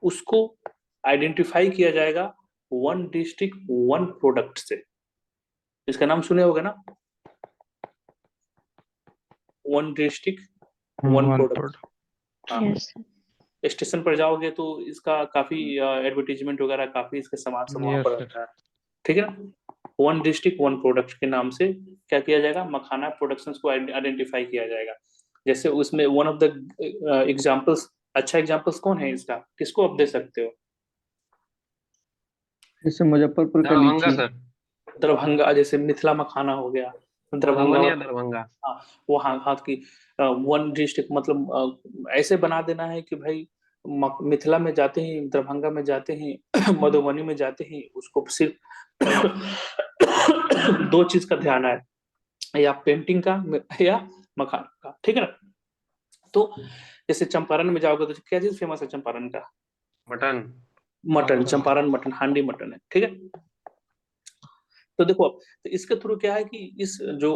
उसको आइडेंटिफाई किया जाएगा वन डिस्ट्रिक्ट वन प्रोडक्ट से। इसका नाम सुने होगा ना, वन डिस्ट्रिक्ट वन प्रोडक्ट। हाँ, यस स्टेशन पर जाओगे तो इसका काफी एडवर्टीजमेंट वगैरह, काफी इसके सामान सब वहां पर रहता है, ठीक है ना। वन डिस्ट्रिक्ट वन प्रोडक्ट के नाम से क्या किया जाएगा, मखाना प्रोडक्शंस को आइडेंटिफाई किया जाएगा। जैसे उसमें वन ऑफ द एग्जांपल्स, अच्छा एग्जांपल्स कौन है इसका, किसको आप दे सकते हो, जैसे मुजफ्फरपुर का लीची। दरभंगा, जैसे मिथिला मखाना हो गया, दरभंगा, हाँ, वहाँ हाथ की वन डिस्ट्रिक्ट, मतलब ऐसे बना देना है कि भाई मिथिला में जाते ही, दरभंगा में जाते ही, मधुबनी में जाते ही उसको सिर्फ दो चीज का ध्यान है, या पेंटिंग का या मखान का, ठीक है ना। तो जैसे चंपारण में जाओगे तो क्या चीज फेमस है चंपारण का, मटन, चंपारण मटन, हांडी मटन है, ठीक है। तो देखो अब, तो इसके थ्रू क्या है कि इस जो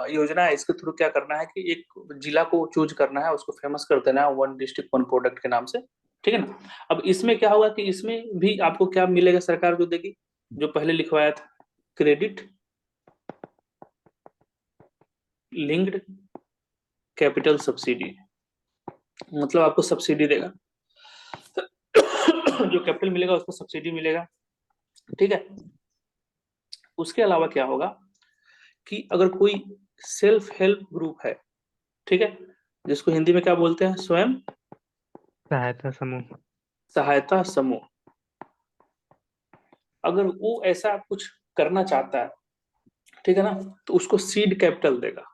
योजना है, इसके थ्रू क्या करना है कि एक जिला को चूज करना है, उसको फेमस कर देना है वन डिस्ट्रिक्ट वन प्रोडक्ट के नाम से, ठीक है ना। अब इसमें क्या होगा कि इसमें भी आपको क्या मिलेगा, सरकार जो देगी, जो पहले लिखवाया था, क्रेडिट लिंक्ड कैपिटल सब्सिडी, मतलब आपको सब्सिडी देगा, जो कैपिटल मिलेगा उसको सब्सिडी मिलेगा, ठीक है। उसके अलावा क्या होगा कि अगर कोई सेल्फ हेल्प ग्रुप है, ठीक है, जिसको हिंदी में क्या बोलते हैं, स्वयं सहायता समूह। सहायता समूह, अगर वो ऐसा कुछ करना चाहता है, ठीक है ना, तो उसको सीड कैपिटल देगा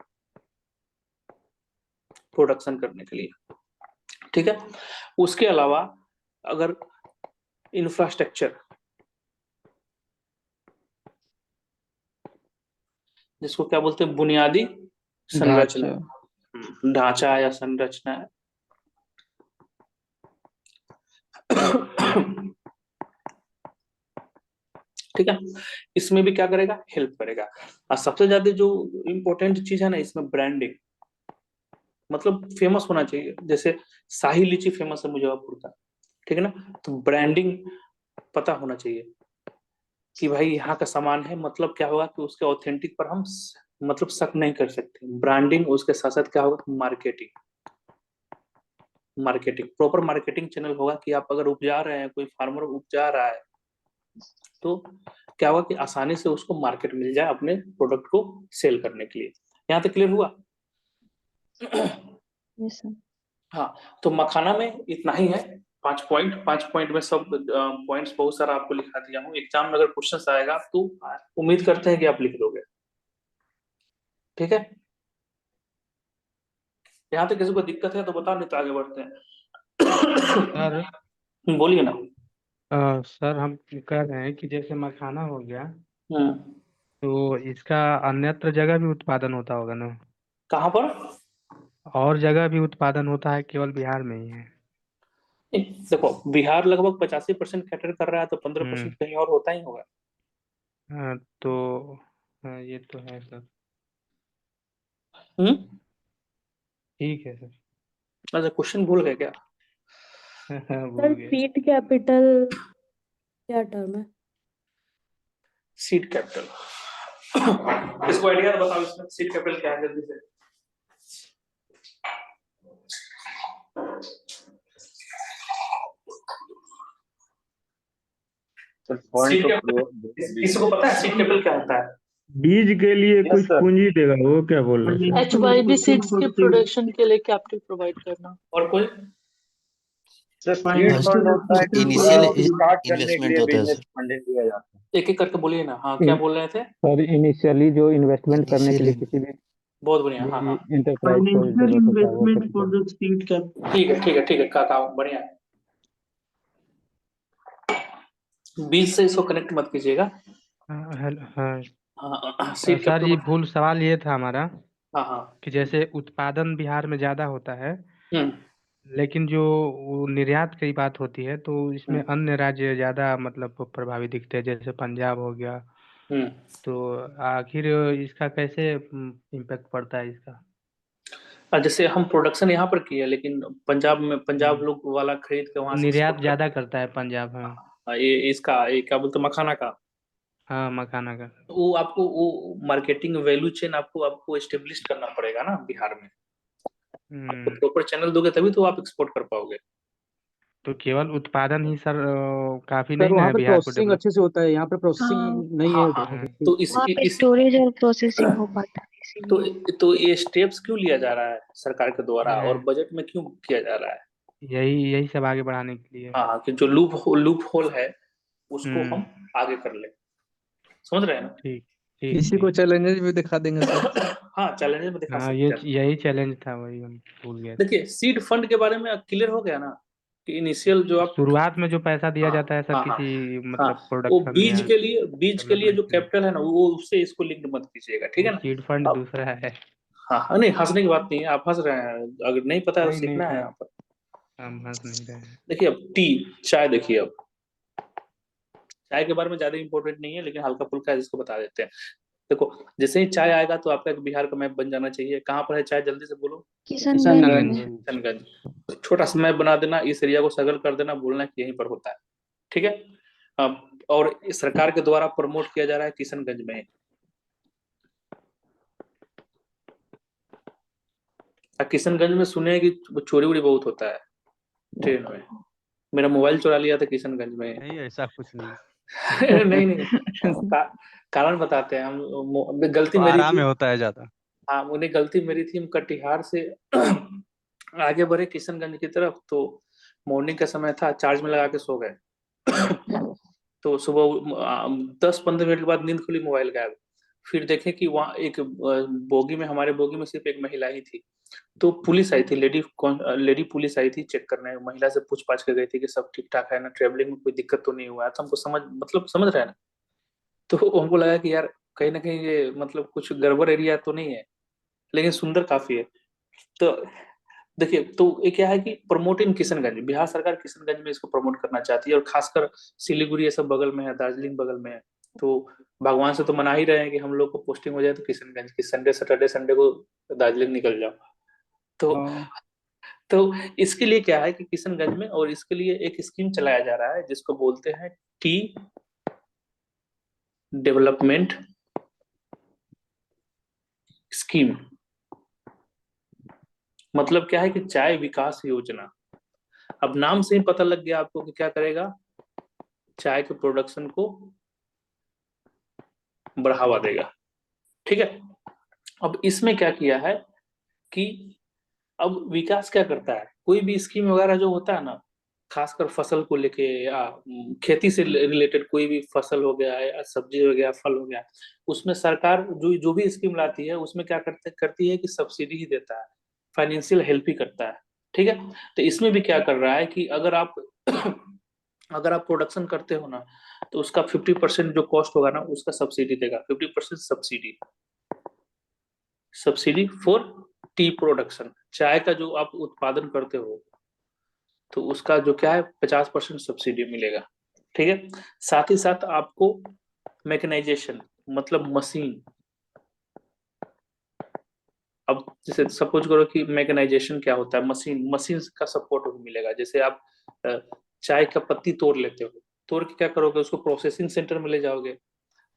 प्रोडक्शन करने के लिए, ठीक है। उसके अलावा अगर इंफ्रास्ट्रक्चर, जिसको क्या बोलते हैं, बुनियादी संरचना, ढांचा या संरचना है, ठीक है, इसमें भी क्या करेगा, हेल्प करेगा। और सबसे ज्यादा जो इम्पोर्टेंट चीज है ना इसमें, ब्रांडिंग, मतलब फेमस होना चाहिए। जैसे शाही लीची फेमस है मुजफ्फरपुर का, ठीक है ना, तो ब्रांडिंग पता होना चाहिए कि भाई यहाँ का सामान है, मतलब क्या होगा कि उसके ऑथेंटिक पर हम मतलब शक नहीं कर सकते। ब्रांडिंग, उसके साथ साथ क्या होगा, marketing, marketing proper marketing channel होगा कि आप अगर उपजा रहे हैं, कोई फार्मर उपजा रहा है, तो क्या होगा कि आसानी से उसको मार्केट मिल जाए अपने प्रोडक्ट को सेल करने के लिए। यहाँ तक क्लियर हुआ? Yes sir. हाँ, तो मखाना में इतना ही है, 5 पॉइंट में सब पॉइंट्स बहुत सारा आपको लिखा दिया हूँ। एग्जाम में अगर क्वेश्चन आएगा तो उम्मीद करते हैं कि आप लिख दोगे, ठीक है। यहाँ तक किसी को दिक्कत है तो बताओ, नहीं तो आगे बढ़ते हैं। सर बोलिए ना। सर हम कह रहे हैं कि जैसे मखाना हो गया, हम्म, तो इसका अन्यत्र जगह भी उत्पादन होता होगा ना? कहाँ पर? और जगह भी उत्पादन होता है, केवल बिहार में ही है? देखो, बिहार लगभग 85% कैटर कर रहा है, तो 15% कहीं और होता ही होगा। तो ये तो है सर। ठीक है सर। अच्छा, क्वेश्चन भूल गए क्या? भूल गए। सीड कैपिटल क्या टर्म है? सीड कैपिटल, इसको आइडिया बताओ, इसमें सीड कैपिटल क्या है जल्दी से। सीड कैपिटल किसी को पता है सीड कैपिटल क्या होता है? बीज के लिए Yes, कुछ sir. पूंजी देगा, वो क्या बोल रहे हैं? HYB सीड्स के प्रोडक्शन के लिए कैपिटल प्रोवाइड करना। और कोई? सर सीड फंड होता है कि इनिशियल स्टार्ट करने के इन्वेस्टमेंट लिए होता है बिजनेस सर। फंडिंग दिया जाता है। एक एक करके बोलिए ना। हाँ, क्या बोल रहे थे? सर इनिशियली जो इन्वेस्टमेंट करने के लिए इनिशियल किसी भी बहुत बढ़िया। हाँ हाँ, इंटरप्राइज को जरूरत होता है, वो कैपिटल। Seed capital. ठीक है ठीक है ठीक है, काका बढ़िया। बीज से इसको कनेक्ट मत कीजिएगा। हाँ हाँ, सीड सर, ये कैपिटल। भूल सवाल ये था हमारा हाँ हाँ। कि जैसे उत्पादन बिहार में ज्यादा होता है, हम्म लेकिन जो वो निर्यात की बात होती है तो इसमें अन्य राज्य ज्यादा मतलब प्रभावित दिखते हैं, जैसे पंजाब हो गया। हम्म। तो आखिर इसका कैसे इम्पैक्ट पड़ता है इसका? जैसे हम प्रोडक्शन यहाँ पर किए, लेकिन पंजाब में पंजाब हम्म, लोग वाला खरीद के वहां से निर्यात एक्सपोर्ट ज्यादा करते करता है पंजाब। हाँ हैं। ये इसका, ये क्या बोलते हैं, मखाना का। हाँ, मखाना का। तो वो आपको वो मार्केटिंग वैल्यू चेन आपको आपको एस्टेब्लिश करना पड़ेगा ना बिहार में। आपको प्रॉपर चैनल दोगे तभी तो आप एक्सपोर्ट कर पाओगे। तो केवल उत्पादन ही सर काफी सर नहीं ना वहाँ है पे बिहार को प्रोसेसिंग डेवलप? अच्छे से होता है, यहाँ पे प्रोसेसिंग हाँ, नहीं हाँ है हाँ, तो तो वहाँ पे स्टोरेज और प्रोसेसिंग हो पाता है तो इसीलिए। तो ये स्टेप्स क्यों लिया जा रहा है सरकार के द्वारा, और ये- बजट में क्यों किया जा रहा है? यही यही सब आगे बढ़ाने के लिए। हाँ, कि जो लूप होल है उसको हम्म, हम आगे कर ले। समझ रहे हैं ना? ठीक ठीक इसी को ठीक। चैलेंजेस भी दिखा देंगे सर। हाँ, चैलेंजेस में दिखा हाँ, सकते हैं। यही चैलेंज था, वही हम भूल गए थे। देखिए, सीड फंड के बारे में क्लियर हो गया ना, कि इनिशियल जो आप, शुरुआत में जो पैसा दिया हाँ जाता है सर हाँ हाँ किसी हाँ, मतलब वो प्रोडक्शन बीज या के लिए, बीज के लिए जो डेवलपमेंट के लिए, कैपिटल है ना, वो उससे इसको लिंक मत कीजिएगा, ठीक वो है ना? सीड फंड अब दूसरा है। हाँ हाँ, नहीं हंसने की बात नहीं है, आप हंस रहे हैं, अगर नहीं पता है तो नहीं नहीं सीखना है सर, यहाँ पर। हम हंस नहीं रहे हैं। देखिए, अब टी, चाय देखिए। अब चाय के बारे में ज्यादा इंपॉर्टेंट नहीं है, लेकिन हल्का फुल्का है, जिसको बता देते हैं। देखो, जैसे ही चाय आएगा तो आपका एक बिहार का मैप बन जाना चाहिए। कहाँ पर है चाय, जल्दी से बोलो। किशनगंज में। किशनगंज। छोटा सा मैप बना देना, इस एरिया को सर्कल कर देना, बोलना कि यहीं पर होता है, ठीक है। और सरकार के द्वारा प्रमोट किया जा रहा है किशनगंज में। किशनगंज में सुने हैं कि चोरी वोरी बहुत होता है ट्रेन में। मेरा मोबाइल चुरा लिया था किशनगंज में। नहीं, ऐसा कुछ नहीं। नहीं नहीं, कारण बताते हैं हम। गलती तो मेरी आराम थी। में होता है ज्यादा। हाँ, मुझे गलती मेरी थी। हम कटिहार से आगे बढ़े किशनगंज की तरफ, तो मॉर्निंग का समय था, चार्ज में लगा के सो गए। तो सुबह 10-15 मिनट के बाद नींद खुली, मोबाइल गायब। फिर देखे कि वहाँ एक बोगी में, हमारे बोगी में सिर्फ एक महिला ही थी। तो पुलिस आई थी, लेडी पुलिस आई थी चेक करने। महिला से पूछ-पाछ के गई थी कि सब ठीक ठाक है ना, ट्रेवलिंग में कोई दिक्कत तो नहीं हुआ है। तो हमको समझ रहे हैं ना। तो हमको लगा कि यार कहीं ना कहीं ये मतलब कुछ गड़बड़ एरिया तो नहीं है, लेकिन सुंदर काफी है। तो देखिए, तो ये क्या है कि प्रमोट इन किशनगंज, बिहार सरकार किशनगंज में इसको प्रमोट करना चाहती है, और खासकर सिलीगुड़ी ये सब बगल में है, दार्जिलिंग बगल में है। तो भगवान से तो मना ही रहे हैं कि हम लोग को पोस्टिंग हो जाए तो किशनगंज की, संडे सैटरडे संडे को दार्जिलिंग निकल जाओ। तो तो इसके लिए क्या है कि किशनगंज में, और इसके लिए एक स्कीम चलाया जा रहा है जिसको बोलते हैं टी डेवलपमेंट स्कीम। मतलब क्या है कि चाय विकास योजना। अब नाम से ही पता लग गया आपको कि क्या करेगा, चाय के प्रोडक्शन को बढ़ावा देगा। ठीक है। अब इसमें क्या किया है कि अब विकास क्या करता है, कोई भी स्कीम वगैरह जो होता है ना, खासकर फसल को लेके या खेती से रिलेटेड कोई भी फसल हो गया या सब्जी हो गया, फल हो गया, उसमें सरकार जो जो भी स्कीम लाती है उसमें क्या करती है कि सब्सिडी ही देता है, फाइनेंशियल हेल्प ही करता है। ठीक है। तो इसमें भी क्या कर रहा है कि अगर आप अगर आप प्रोडक्शन करते हो ना, तो उसका 50% जो कॉस्ट होगा ना, उसका सब्सिडी देगा। 50% subsidy, subsidy for T production. चाय का जो आप उत्पादन करते हो, तो उसका जो क्या है 50% सब्सिडी मिलेगा। ठीक है। साथ ही साथ आपको मैकेनाइजेशन, मतलब मशीन। अब जैसे सपोज करो कि मैकेनाइजेशन क्या होता है, मशीन का सपोर्ट मिलेगा। जैसे आप चाय का पत्ती तोड़ लेते हो, तोड़ के क्या करोगे, उसको प्रोसेसिंग सेंटर में ले जाओगे,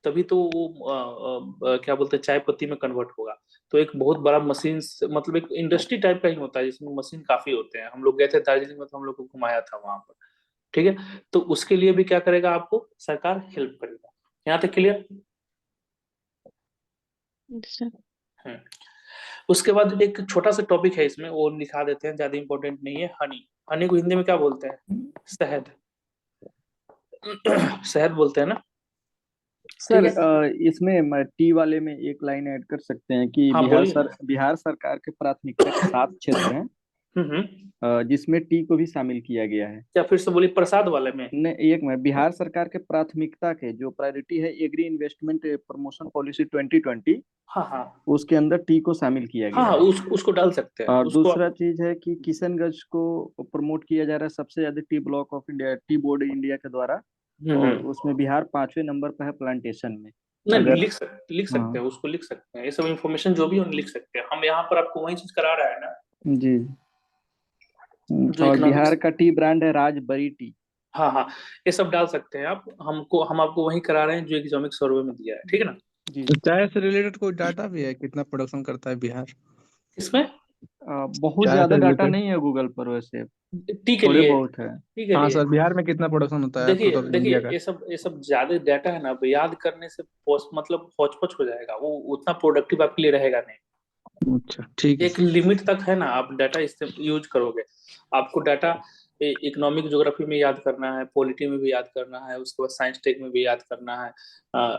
तभी तो वो क्या बोलते हैं, चाय पत्ती में कन्वर्ट होगा। तो एक बहुत बड़ा मशीन, मतलब एक इंडस्ट्री टाइप का ही होता है, जिसमें मशीन काफी होते हैं। हम लोग गए थे दार्जिलिंग में, तो हम लोग को घुमाया था वहां पर। ठीक है। तो उसके लिए भी क्या करेगा, आपको सरकार हेल्प करेगा। यहाँ तक क्लियर? उसके बाद एक छोटा सा टॉपिक है इसमें, वो लिखा देते हैं, ज्यादा इंपॉर्टेंट नहीं है। हनी। हनी को हिंदी में क्या बोलते हैं? शहद। शहद बोलते हैं ना। सर इसमें टी वाले में एक लाइन ऐड कर सकते हैं कि हाँ, बोलिए। बिहार सरकार के प्राथमिकता के 7 क्षेत्र हैं जिसमें टी को भी शामिल किया गया है। क्या फिर से बोलिए, प्रसाद वाले में? नहीं, एक मिनट। बिहार सरकार के प्राथमिकता के जो प्रायोरिटी है, एग्री इन्वेस्टमेंट प्रमोशन पॉलिसी 2020, हाँ हाँ उसके अंदर टी को शामिल किया गया हाँ, है। उसको डाल सकते हैं। और उसको दूसरा चीज है कि किशनगंज को प्रमोट किया जा रहा है सबसे ज्यादा T block of India, tea board India के द्वारा, और उसमें बिहार 5वें नंबर पर है प्लांटेशन में। नहीं, अगर लिख सकते हैं, उसको लिख सकते हैं। ये सब इंफॉर्मेशन जो भी है लिख सकते हैं। हम यहाँ पर आपको वही चीज करा रहा है ना जी। जो और इकोनॉमिक्स। बिहार का टी ब्रांड है राजबरी टी। हाँ हाँ, ये सब डाल सकते हैं आप। हम आपको वही करा रहे हैं जो इकोनॉमिक सर्वे में दिया है। ठीक है ना। जी। चाय से रिलेटेड कोई डाटा भी है, कितना प्रोडक्शन करता है बिहार? इसमें बहुत चाय ज्यादा से डाटा रिलेटेड नहीं है गूगल पर, वैसे टी के थोड़े लिए, बहुत है। टी के हाँ लिए। सर, बिहार में कितना प्रोडक्शन होता है देखिए टोटल इंडिया का? ये सब ज्यादा डाटा है ना, अब याद करने से मतलब हौच-पौच हो जाएगा, वो उतना प्रोडक्टिव आपके लिए रहेगा नहीं। अच्छा, ठीक है एक लिमिट तक है ना, आप डाटा यूज करोगे। आपको डाटा इकोनॉमिक ज्योग्राफी में याद करना है, पॉलिटी में भी याद करना है, उसके बाद साइंस टेक में भी याद करना है,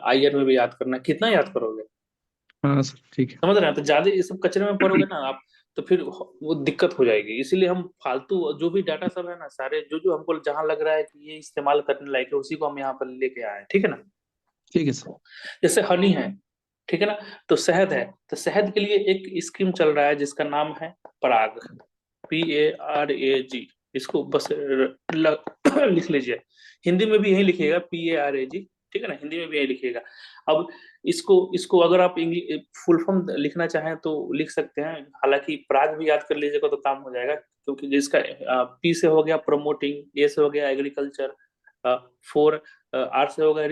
आईआर में भी याद करना है। कितना याद करोगे? हाँ सर, ठीक है। समझ रहे हैं? तो ज्यादा ये सब कचरे में पड़ोगे ना आप, तो फिर वो दिक्कत हो जाएगी। इसीलिए हम फालतू जो भी डाटा सब है ना, सारे जो जो हमको जहां लग रहा है कि ये इस्तेमाल करने लायक है, उसी को हम यहाँ पर लेके आए हैं। ठीक है ना। ठीक है सर। जैसे हनी है, ठीक है ना, तो शहद है, तो शहद के लिए एक स्कीम चल रहा है जिसका नाम है पराग, PARAG। इसको बस लिख लीजिए। हिंदी में भी यही लिखिएगा, PARAG। ठीक है ना, हिंदी में भी यही लिखिएगा। अब इसको अगर आप इंग्लिश फुल फॉर्म लिखना चाहें तो लिख सकते हैं। हालांकि पराग भी याद कर लीजिएगा तो काम हो जाएगा, क्योंकि जिसका P से हो गया प्रमोटिंग, A से हो गया एग्रीकल्चर, 4 R से होगा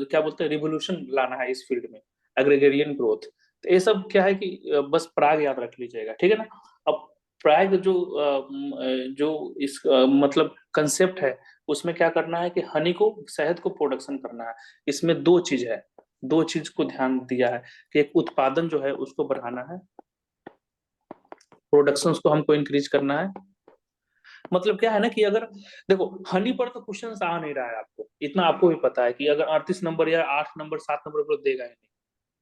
क्या बोलते हैं, रिवोल्यूशन लाना है इस फील्ड में, एग्रीगेरियन ग्रोथ। तो ये सब क्या है कि बस पराग याद रख लीजिएगा, ठीक है ना। अब पराग जो इस मतलब कंसेप्ट है, उसमें क्या करना है कि हनी को, शहद को प्रोडक्शन करना है। इसमें दो चीज है, दो चीज को ध्यान दिया है कि एक उत्पादन जो है उसको बढ़ाना है, प्रोडक्शन को हमको इंक्रीज करना है। मतलब क्या है ना कि अगर देखो हनी पर तो क्वेश्चन आ नहीं रहा है, आपको इतना आपको भी पता है कि अगर 38 नंबर या 8 नंबर 7 नंबर पर देगा ही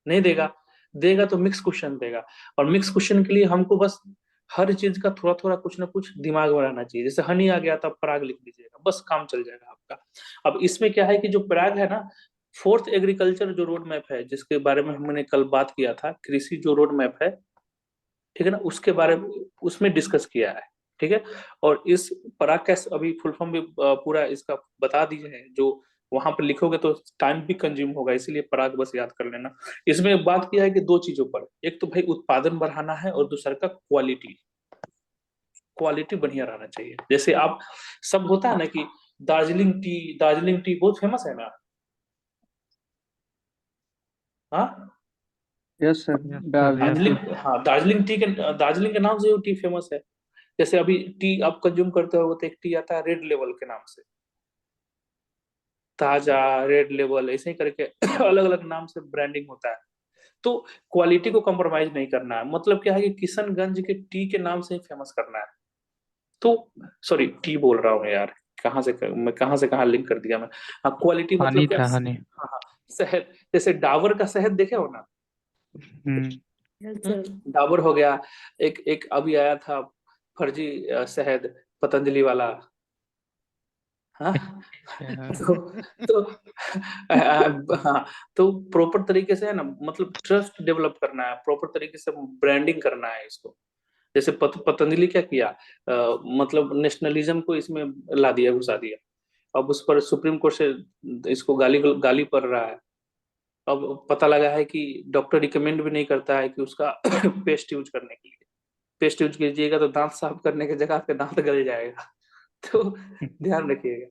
नहीं देगा, देगा तो मिक्स क्वेश्चन देगा। और मिक्स क्वेश्चन के लिए हमको बस हर चीज का थोड़ा थोड़ा कुछ ना कुछ दिमाग में रहना चाहिए। जैसे हनी आ गया तो पराग लिख लीजिएगा, बस काम चल जाएगा आपका। अब इसमें क्या है कि जो पराग है ना, फोर्थ एग्रीकल्चर जो रोड मैप है, जिसके बारे में हमने कल बात किया था, कृषि जो रोड मैप है, ठीक है ना, उसके बारे में उसमें डिस्कस किया है, ठीक है। और इस पराग का अभी फुल फॉर्म भी पूरा इसका बता दीजिए, जो वहां पर लिखोगे तो टाइम भी कंज्यूम होगा, इसीलिए पराग बस याद कर लेना। इसमें बात किया है कि दो चीजों पर, एक तो भाई उत्पादन बढ़ाना है और दूसरा का क्वालिटी, क्वालिटी बढ़िया रहना चाहिए। जैसे आप सब होता है ना कि दार्जिलिंग टी बहुत फेमस है ना, हाँ यस सर। दार्जिलिंग, हाँ दार्जिलिंग के नाम से वो टी फेमस है। जैसे अभी टी आप कंज्यूम करते हो तो एक टी आता है रेड लेवल के नाम से, ताजा, रेड लेवल, ऐसे ही करके अलग अलग नाम से ब्रांडिंग होता है। तो क्वालिटी को कॉम्प्रोमाइज नहीं करना है, मतलब क्या है कि किशनगंज के टी के नाम से ही फेमस करना है। तो सॉरी टी बोल रहा हूँ यार, मैं कहाँ से कहाँ लिंक कर दिया मैं। हाँ क्वालिटी हनी मतलब क्या, था हनी। हाँ हाँ, शहद, जैसे डाबर का शहद देखे हो ना, हम्म। डाबर हो गया। एक एक अभी आया था फर्जी शहद, पतंजलि वाला, हाँ। तो हाँ, तो प्रॉपर तरीके से है ना, मतलब ट्रस्ट डेवलप करना है, प्रॉपर तरीके से ब्रांडिंग करना है इसको। जैसे पतंजलि क्या किया, मतलब नेशनलिज्म को इसमें ला दिया, घुसा दिया। अब उस पर सुप्रीम कोर्ट से इसको गाली गाली पड़ रहा है। अब पता लगा है कि डॉक्टर रिकमेंड भी नहीं करता है कि उसका पेस्ट यूज करने के लिए। पेस्ट यूज कीजिएगा तो दांत साफ करने की जगह पे दांत गल जाएगा। तो ध्यान रखिएगा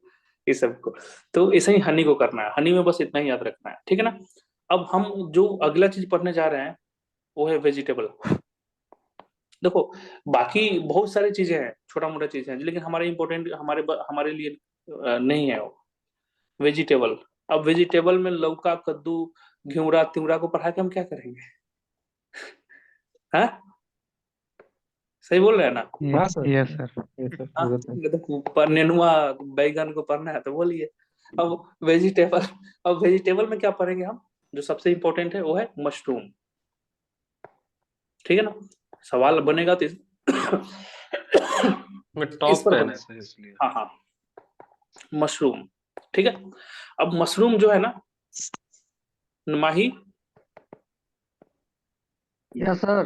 इस सब को। तो ऐसे ही हनी को करना है, हनी में बस इतना ही याद रखना है, ठीक है ना। अब हम जो अगला चीज पढ़ने जा रहे हैं वो है वेजिटेबल। देखो बाकी बहुत सारी चीजें हैं, छोटा मोटा चीजें हैं, लेकिन हमारे इंपॉर्टेंट हमारे लिए नहीं है वो वेजिटेबल। अब वेजिटेबल में लौका, कद्दू, घिउरा, तिउरा को पढ़ा के हम क्या करेंगे, हाँ सही बोल रहे हैं ना। हाँ सर। Yes sir. हाँ, पर नेनुआ बैगन को पढ़ना है तो बोलिए। अब वेजिटेबल, अब वेजिटेबल में क्या पढ़ेंगे हम, जो सबसे इंपॉर्टेंट है वो है मशरूम, ठीक है ना। सवाल बनेगा तो इस पर बनेगा, इसलिए हाँ हाँ मशरूम, ठीक है। अब मशरूम जो है ना, माही यस सर।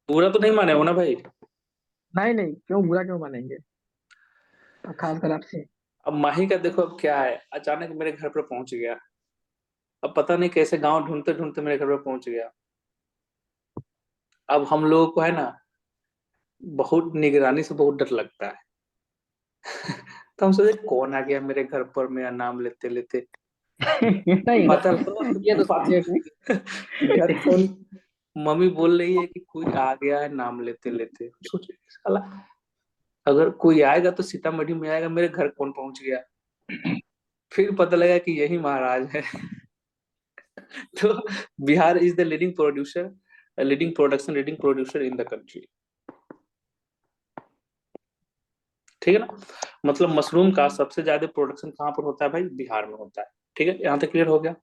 पूरा तो नहीं माने हो ना भाई। नहीं नहीं, क्यों बुरा क्यों मानेंगे, और खासकर आपसे। अब माही का देखो अब क्या है, अचानक मेरे घर पर पहुंच गया। अब पता नहीं कैसे गांव ढूंढते ढूंढते मेरे घर पर पहुंच गया। अब हम लोगों को है ना बहुत निगरानी से बहुत डर लगता है। तो हम सोचे कौन आ गया मेरे घर पर, मेरा नाम लेते लेते। नहीं पता ये तो समझे नहीं। घर फोन, मम्मी बोल रही है कि कोई आ गया है नाम लेते लेते। सोचे साला अगर कोई आएगा तो सीतामढ़ी में आएगा, मेरे घर कौन पहुंच गया। फिर पता लगा कि यही महाराज है। तो Bihar is the leading producer in the country, ठीक है ना। मतलब मशरूम का सबसे ज्यादा प्रोडक्शन कहाँ पर होता है भाई, बिहार में होता है, ठीक है। यहाँ तक क्लियर हो गया।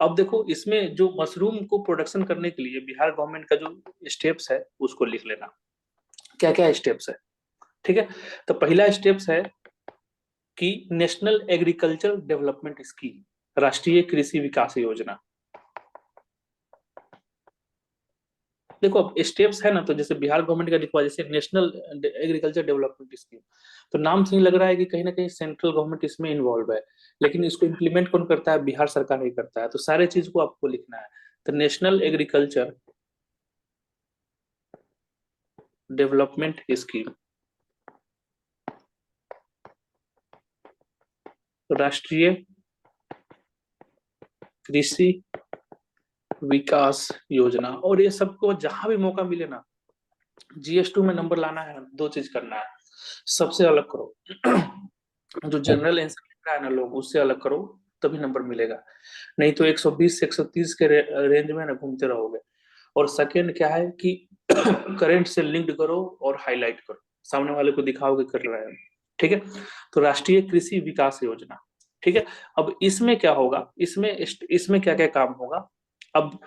अब देखो इसमें जो मशरूम को प्रोडक्शन करने के लिए बिहार गवर्नमेंट का जो स्टेप्स है उसको लिख लेना, क्या क्या स्टेप्स है, ठीक है। तो पहला स्टेप्स है कि नेशनल एग्रीकल्चर डेवलपमेंट स्कीम, राष्ट्रीय कृषि विकास योजना। देखो अब स्टेप्स है ना, तो जैसे बिहार गवर्नमेंट का लिखवा, जैसे नेशनल एग्रीकल्चर डेवलपमेंट स्कीम, तो नाम से ही लग रहा है कि कहीं ना कहीं सेंट्रल गवर्नमेंट इसमें इन्वॉल्व है, लेकिन इसको इम्प्लीमेंट कौन करता है, बिहार सरकार ही करता है। तो सारे चीज को आपको लिखना है। तो नेशनल एग्रीकल्चर डेवलपमेंट स्कीम, राष्ट्रीय कृषि विकास योजना। और ये सबको जहां भी मौका मिले ना, GS2 में नंबर लाना है, 2 चीज करना है। सबसे अलग करो, जो जनरल आंसर लिख रहा है ना लोग, उससे अलग करो, तभी नंबर मिलेगा। नहीं तो 120 से 130 के रेंज में ना घूमते रहोगे। और सेकंड क्या है कि करंट से लिंक्ड करो और हाईलाइट करो, सामने वाले को दिखाओ कि कर रहे हैं। ठीक है, तो राष्ट्रीय कृषि विकास योजना। ठीक है, अब इसमें क्या होगा, इसमें क्या क्या काम होगा। अब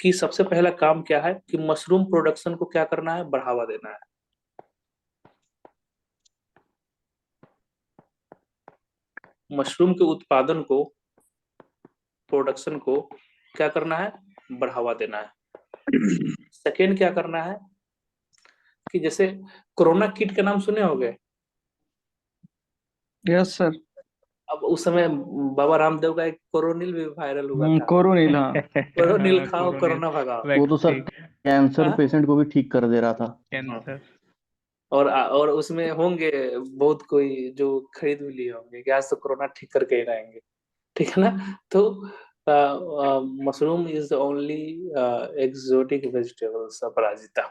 कि सबसे पहला काम क्या है कि मशरूम प्रोडक्शन को क्या करना है, बढ़ावा देना है। मशरूम के उत्पादन को, प्रोडक्शन को क्या करना है, बढ़ावा देना है। सेकेंड क्या करना है कि जैसे कोरोना किट का नाम सुने होंगे। Yes sir. अब उस समय बाबा रामदेव का एक कोरोनिल भी वायरल हुआ था। कोरोनिल, हाँ। कोरोनिल खाओ कोरोना भगाओ। वो तो सर कैंसर हाँ? पेशेंट को भी ठीक कर दे रहा था। कैंसर। और उसमें होंगे बहुत कोई जो खरीद भी लिए होंगे कि आज तो कोरोना ठीक करके ही रहेंगे। ठीक है ना। तो mushroom is only exotic vegetables Aparajita.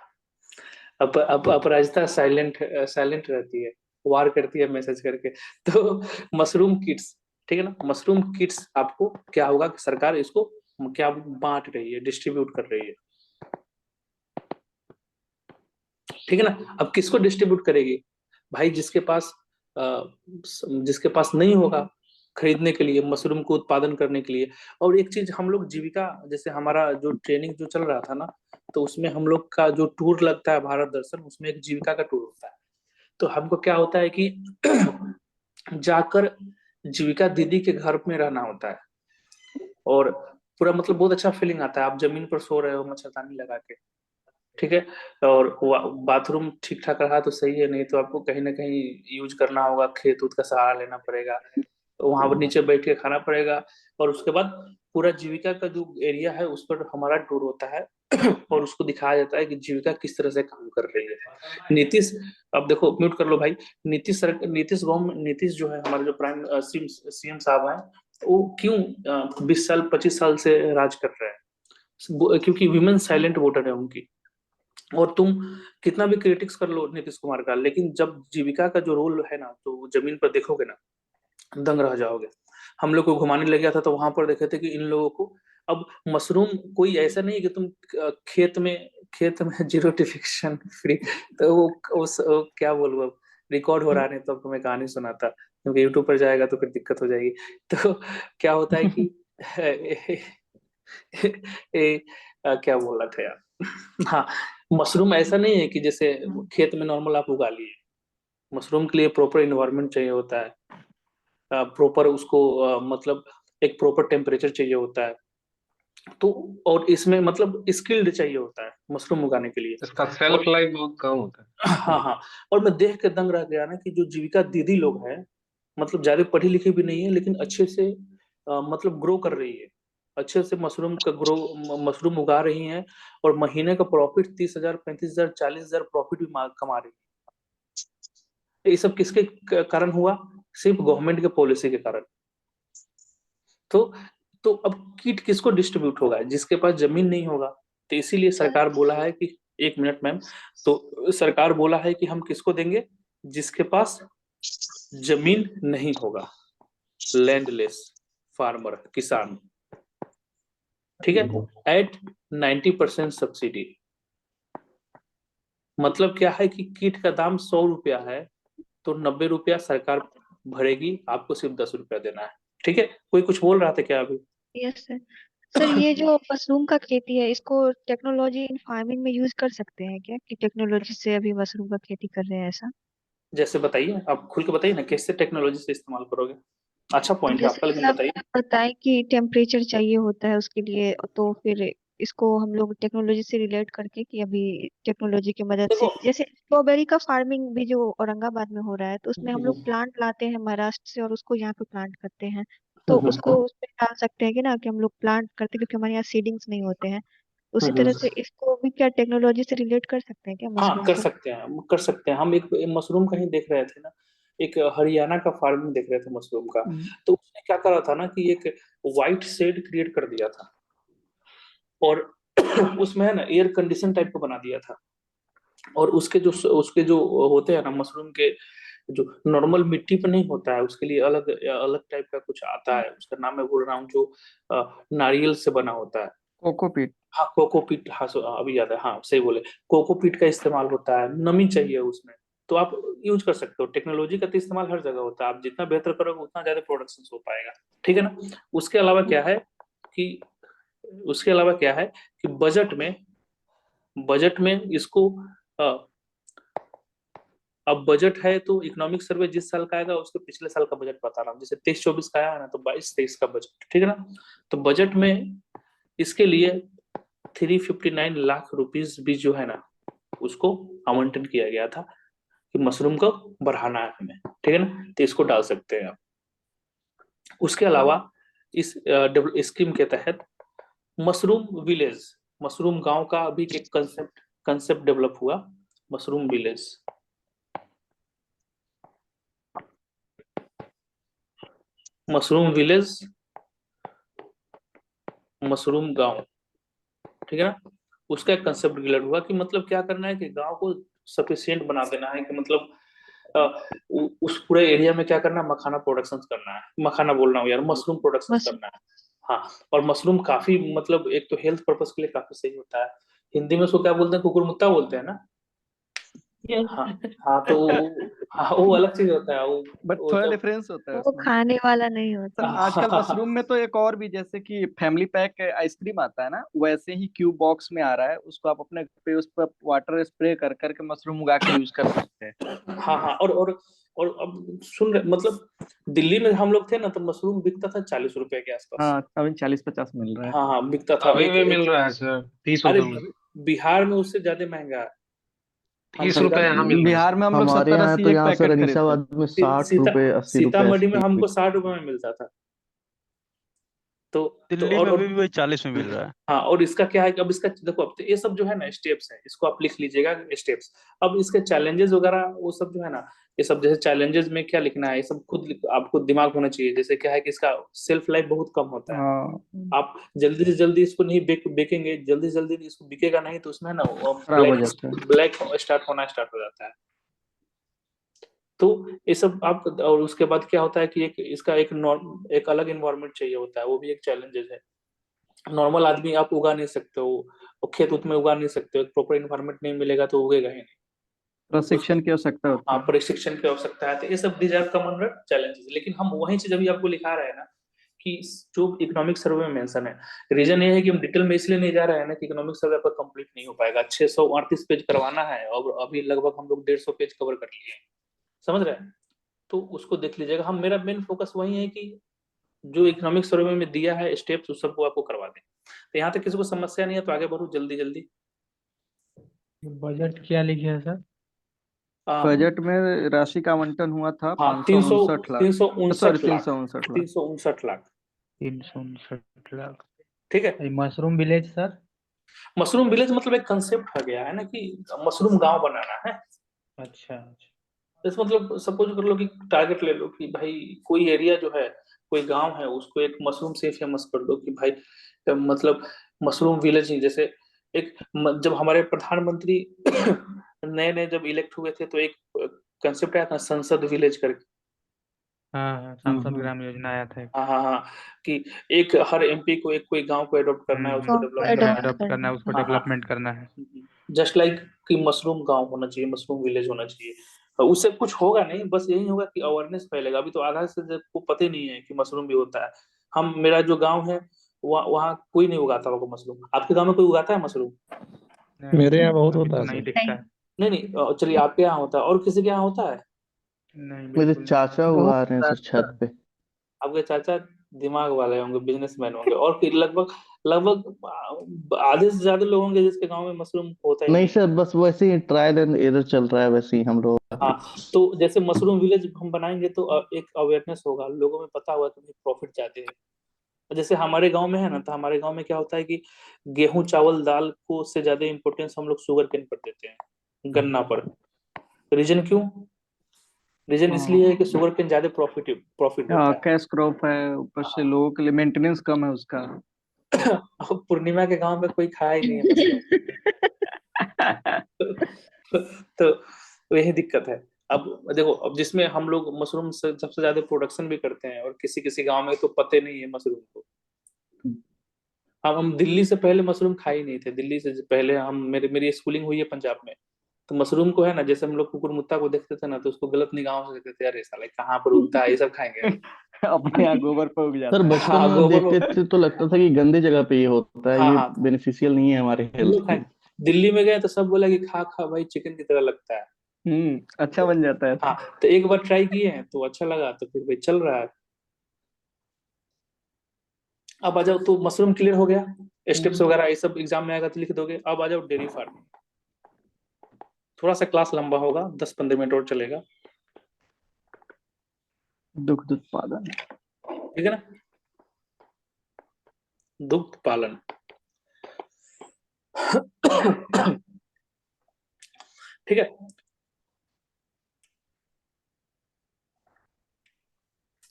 Aparajita silent रहती है, वार करती है मैसेज करके। तो मशरूम किट्स, ठीक है ना, मशरूम किट्स आपको क्या होगा कि सरकार इसको क्या बांट रही है, डिस्ट्रीब्यूट कर रही है। ठीक है ना। अब किसको डिस्ट्रीब्यूट करेगी भाई, जिसके पास नहीं होगा खरीदने के लिए, मशरूम को उत्पादन करने के लिए। और एक चीज हम लोग जीविका, जैसे हमारा जो ट्रेनिंग जो चल रहा था ना, तो उसमें हम लोग का जो टूर लगता है भारत दर्शन, उसमें एक जीविका का टूर होता है। तो हमको क्या होता है कि जाकर जीविका दीदी के घर में रहना होता है, और पूरा मतलब बहुत अच्छा फीलिंग आता है। आप जमीन पर सो रहे हो मच्छरदानी लगा के, ठीक है, और बाथरूम ठीक ठाक रहा तो सही है, नहीं तो आपको कहीं ना कहीं यूज करना होगा, खेत उत का सहारा लेना पड़ेगा, वहां पर नीचे बैठ के खाना पड़ेगा। और उसके बाद पूरा जीविका का जो एरिया है उस पर हमारा टूर होता है और उसको दिखाया जाता है कि जीविका किस तरह से काम कर रही है। नीतीश, अब देखो म्यूट कर लो भाई। नीतीश जो है हमारे जो प्राइम सीएम साहब हैं, वो क्यों 20 साल 25 साल से राज कर रहे हैं, क्योंकि विमेन साइलेंट वोटर है उनकी। और तुम कितना भी क्रिटिक्स कर लो नीतीश कुमार का, लेकिन जब जीविका का जो रोल है ना, तो जमीन पर देखोगे ना, दंग रह जाओगे। हम लोग को घुमाने लग गया था, तो वहां पर देखे थे कि इन लोगों को अब मशरूम कोई ऐसा नहीं है कि तुम खेत में जीरो डिफेक्शन फ्री, तो वो क्या बोलूं, अब रिकॉर्ड हो रहा नहीं तो मैं कहानी सुनाता, क्योंकि यूट्यूब पर जाएगा तो फिर दिक्कत हो जाएगी। तो क्या होता है कि क्या बोल रहा था यार। हाँ, मशरूम ऐसा नहीं है कि जैसे खेत में नॉर्मल आप उगा लिए। मशरूम के लिए प्रॉपर इन्वायरमेंट चाहिए होता है, प्रॉपर उसको मतलब एक प्रॉपर टेम्परेचर चाहिए होता है। तो और इसमें मतलब स्किल्ड चाहिए होता है मशरूम उगाने के लिए। इसका सेल्फ लाइफ बहुत कम होता है। हाँ हाँ। और मैं देख के दंग रह गया ना कि जो जीविका दीदी लोग हैं, मतलब ज्यादा पढ़ी लिखी भी नहीं है, लेकिन अच्छे से मतलब ग्रो कर रही है, अच्छे से मशरूम उगा रही हैं, और महीने का प्रॉफिट 30,000 35,000 40,000 प्रॉफिट भी कमा रही है। ये सब किसके कारण हुआ, सिर्फ गवर्नमेंट के पॉलिसी के कारण। तो अब किट किसको डिस्ट्रीब्यूट होगा, जिसके पास जमीन नहीं होगा। तो इसीलिए सरकार बोला है कि, एक मिनट मैम, तो सरकार बोला है कि हम किसको देंगे, जिसके पास जमीन नहीं होगा, लैंडलेस फार्मर, किसान। ठीक है, एट 90% सब्सिडी। मतलब क्या है कि किट का दाम 100 रुपया है, तो 90 रुपया सरकार भरेगी, आपको सिर्फ 10 रुपया देना है। ठीक है, कोई कुछ बोल रहा था क्या अभी। Yes sir. सर ये जो मशरूम का खेती है, इसको टेक्नोलॉजी इन फार्मिंग में यूज कर सकते हैं क्या, कि टेक्नोलॉजी से अभी मशरूम का खेती कर रहे हैं ऐसा। जैसे बताइए, आप खुल के बताइए ना, कैसे टेक्नोलॉजी से इस्तेमाल करोगे। अच्छा पॉइंट है आपका, लेकिन जैसे बताइए। आप बताएं कि टेम्परेचर चाहिए होता है उसके लिए, तो फिर इसको हम लोग टेक्नोलॉजी से रिलेट करके, कि अभी टेक्नोलॉजी की मदद से, देखो, जैसे स्ट्रॉबेरी का फार्मिंग भी जो औरंगाबाद में हो रहा है, तो उसमें हम लोग प्लांट लाते हैं महाराष्ट्र से और उसको यहाँ पे प्लांट करते हैं, तो उसको उसमें डाल सकते हैं कि ना, कि हम लोग प्लांट करते हैं, क्योंकि हमारे यहाँ सीडिंग्स नहीं होते हैं। उसी तरह से इसको भी क्या टेक्नोलॉजी से रिलेट कर सकते हैं क्या, हाँ मशरूम कर को। सकते हैं, कर सकते हैं। हम एक मशरूम कहीं देख रहे थे ना, एक हरियाणा का फार्मिंग देख रहे थे मशरूम का। तो उसने क्या करा था ना कि एक व्हाइट शेड क्रिएट कर दिया था, और उसमें है ना एयर कंडीशन टाइप का बना दिया था। और उसके जो होते हैं ना मशरूम के, जो नॉर्मल मिट्टी पे नहीं होता है, उसके लिए अलग अलग टाइप का कुछ आता है, उसका नाम मैं बोल रहा हूँ, जो नारियल से बना होता है। कोकोपीट। हाँ कोकोपीट, हाँ अभी याद है, हाँ सही बोले, कोकोपीट का इस्तेमाल होता है, नमी चाहिए उसमें, तो आप यूज कर सकते हो। टेक्नोलॉजी का तो इस्तेमाल हर जगह होता है, आप जितना बेहतर करोगे उतना ज्यादा प्रोडक्शन हो पाएगा, ठीक है ना। उसके अलावा क्या है कि बजट में इसको अब बजट है तो इकोनॉमिक सर्वे जिस साल का आएगा उसके पिछले साल का बजट बता रहा हूँ। जैसे 23-24 का आया है ना, तो 22-23 का बजट, ठीक है ना। तो बजट में इसके लिए 359 लाख रुपीस भी जो है ना उसको आवंटन किया गया था कि मशरूम को बढ़ाना है हमें, ठीक है ना। तो इसको डाल सकते हैं आप। उसके अलावा इस स्कीम के तहत मशरूम विलेज, मशरूम गांव का अभी एक कंसेप्ट डेवलप हुआ, mushroom village. Mushroom village, mushroom गांव, ठीक है ना। उसका एक कंसेप्ट क्लियर हुआ कि मतलब क्या करना है कि गांव को सफिशिएंट बना देना है, कि मतलब उस पूरे एरिया में क्या करना है, मखाना प्रोडक्शन करना है, मखाना बोल रहा हूँ यार, मशरूम प्रोडक्शन करना है। हाँ, और मशरूम काफी मतलब एक तो हेल्थ पर्पस के लिए काफी सही होता है। हिंदी में उसको क्या बोलते हैं, कुकुरमुत्ता बोलते हैं ना। हाँ हाँ, तो हाँ वो अलग चीज होता है वो। बट थोड़ा डिफरेंस होता है वो उसमें। खाने वाला नहीं होता। पर आजकल मशरूम में तो एक और भी, जैसे कि फैमिली पैक आइसक्रीम आता है ना, वैसे ही क्यूब बॉक्स में आ रहा है, उसको आप अपने पे उस पर वाटर स्प्रे कर करके मशरूम उगा के यूज कर सकते हैं। हाँ हाँ, और अब सुन रहे मतलब, दिल्ली में हम लोग थे ना तो मशरूम बिकता था 40 रुपए के आसपास। हाँ, अभी 40-50 मिल रहा है। हाँ हाँ बिकता था। अभी भी मिल रहा है सर, 30 अरे रुपए में। बिहार में उससे ज्यादा महंगा है। 30 रुपए यहाँ मिल रहा है। बिहार में हम लोग हमारे यहाँ 70-80 तो एक यहाँ सर पैकेट खरीदते हैं। अनीसाबाद में 60 सीता रुपए 80 रुपए सीतामढ़ी में ऐसे हमको बिकता 60 रुपए में मिलता था। तो दिल्ली में और अभी भी वही 40 में मिल रहा है। हाँ, और इसका क्या है कि अब इसका देखो, अब तो ये सब जो है ना स्टेप्स है, इसको आप लिख लीजिएगा स्टेप्स। अब इसके चैलेंजेस वगैरह वो सब जो है ना, ये सब जैसे चैलेंजेस में क्या लिखना है, ये सब खुद आपको दिमाग होना चाहिए। जैसे क्या है कि इसका सेल्फ लाइफ बहुत कम होता है। हाँ, आप जल्दी से जल्दी इसको नहीं बेकेंगे, जल्दी से जल्दी इसको बिकेगा नहीं, तो उसमें ना खराब हो जाता है। ब्लैक स्टार्ट हो जाता है। तो ये सब आप, और उसके बाद क्या होता है कि इसका एक अलग इन्वायरमेंट चाहिए होता है, वो भी एक चैलेंजेस है। नॉर्मल आदमी आप उगा नहीं सकते हो, और खेत उत में उगा नहीं सकते हो, प्रॉपर इन्वायरमेंट नहीं मिलेगा तो उगेगा ही नहीं। प्रशिक्षण की आवश्यकता होती हाँ, है। प्रशिक्षण की आवश्यकता है। तो ये सब दीज आर कॉमन चैलेंजेस। लेकिन हम वही चीज अभी आपको लिखा रहे हैं ना, कि जो इकोनॉमिक सर्वे में मेंशन है, रीजन ये है कि हम डिटेल में इसलिए नहीं जा रहे हैं ना कि इकोनॉमिक सर्वे पर कंप्लीट नहीं हो पाएगा। 638 पेज करवाना है और अभी लगभग हम लोग 150 पेज कवर कर लिए हैं, समझ रहे हैं। तो उसको देख लीजिएगा। हम, मेरा मेन फोकस वही है कि जो इकोनॉमिक सर्वे में दिया है स्टेप्स, उस सबको आपको करवा दें। तो यहाँ तक किसी को समस्या नहीं है तो आगे बढ़ो जल्दी जल्दी। बजट क्या लिखे है सर? बजट में राशि का आवंटन हुआ था हाँ, 559 लाख, 359 लाख, 359 लाख। 359 लाख, 359 लाख। ठीक है। Mushroom village sir? Mushroom village मतलब एक कंसेप्ट आ गया है ना कि मशरूम गांव बनाना है। अच्छा अच्छा। जैसे मतलब सपोज कर लो कि टारगेट ले लो कि भाई कोई एरिया जो है, कोई गांव है, उसको एक मशरूम से फेमस कर दो कि भाई मतलब मशरूम विलेज ही। जैसे जब हमारे प्रधानमंत्री नए नए जब इलेक्ट हुए थे तो एक कंसेप्ट आया था संसद विलेज करके। हाँ हाँ, सांसद ग्राम योजना आया था। हाँ हाँ हाँ, कि एक हर एमपी को एक कोई गांव को अडॉप्ट करना है, उसको अडॉप्ट करना है, उसको हाँ, हाँ। डेवलपमेंट करना है। जस्ट लाइक कि मशरूम गांव होना चाहिए, मशरूम विलेज होना चाहिए। उससे कुछ होगा नहीं, बस यही होगा कि अवेयरनेस फैलेगा। अभी तो आधा से को पता ही नहीं है कि मशरूम भी होता है। मेरा जो गांव है वहाँ कोई नहीं उगाता होगा मशरूम। आपके गांव में कोई उगाता है मशरूम? मेरे यहाँ बहुत अभी होता तो है नहीं सर। दिखता है। नहीं, चलिए आपके यहाँ होता है, और किसी के यहाँ होता है? नहीं, मेरे बिल्कुल नहीं। चाचा उगा रहे हैं सर छत पे। आपके चाचा दिमाग वाले होंगे, बिजनेसमैन होंगे। और फिर लगभग लगभग आधे से ज्यादा लोग होंगे जिसके गांव में मशरूम होता ही नहीं नहीं है। सर, बस वैसे ही ट्रायल एंड एरर चल रहा है, वैसे ही हम लोग। हाँ, तो जैसे मशरूम विलेज हम बनाएंगे तो एक अवेयरनेस होगा, लोगों में पता होगा कि प्रॉफिट चाहते हैं। जैसे हमारे गांव में है ना, तो हमारे गांव में क्या होता है कि गेहूं चावल दाल को से ज्यादा इंपॉर्टेंस हम लोग शुगर केन पर देते हैं, गन्ना पर। रीजन क्यों? रीजन इसलिए है कि शुगर केन ज्यादा प्रॉफिट प्रॉफिट देता है। कैश क्रॉप है, ऊपर से लोगों के लिए मेंटेनेंस कम है उसका। अब पूर्णिमा के गांव में कोई खाया ही नहीं है मशरूम। तो यही दिक्कत है। अब देखो, अब जिसमें हम लोग मशरूम से सबसे ज्यादा प्रोडक्शन भी करते हैं, और किसी किसी गांव में तो पते नहीं है मशरूम को। अब हम दिल्ली से पहले मशरूम खाए ही नहीं थे। दिल्ली से पहले हम मेरी स्कूलिंग हुई है पंजाब में। तो मशरूम को है ना, जैसे हम लोग कुकुरमुत्ता को देखते थे ना, तो उसको गलत निगाहों से देखते थे, अरे साला कहाँ पर उगता है, ये सब खाएंगे। अपने यहाँ गोबर पे उग सर जाता है। बचपन हाँ, में गोबर देखते थे तो लगता था कि गंदे जगह पे ये होता है, हाँ ये हाँ, बेनिफिशियल नहीं है हमारे हम हेल्थ लोग के खाए। लिए। दिल्ली में गए तो सब बोला कि खा खा भाई, चिकन की तरह लगता है। अच्छा बन जाता है। हाँ, तो एक बार ट्राई किए हैं तो अच्छा लगा, तो फिर भाई चल रहा है। अब आ जाओ, तो मशरूम क्लियर हो गया, स्टेप्स वगैरह ये सब एग्जाम में आएगा तो लिख दोगे। अब आ जाओ डेयरी फार्मिंग। थोड़ा सा क्लास लंबा होगा, 10-15 मिनट और चलेगा, दुग्ध उत्पादन। ठीक है ना। दुग्ध पालन। ठीक है।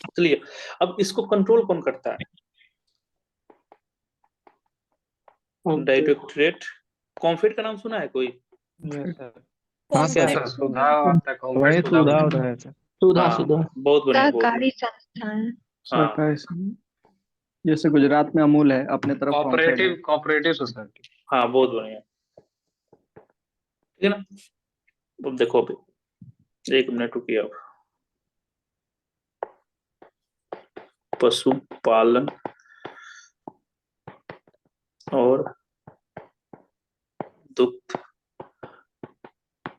चलिए, अब इसको कंट्रोल कौन करता है? डायरेक्टरेट। कॉम्फेड का नाम सुना है कोई? Yes sir. हाँ क्या सर, सर, सुधा होता है, कॉम्प्रेट वही सुधा सुधा होता होता है सर। सुधा हाँ, सुधा। बहुत बढ़िया, बहुत सहकारी बढ़िया। संस्थान। हाँ सरकारी संघ। जैसे गुजरात में अमूल है, अपने है। तरफ कॉम्फेड है। Cooperative society. हाँ, बहुत बढ़िया, ठीक है ना। अब देखो, अभी 1 मिनट रुकिए। अब पशुपालन और दुग्ध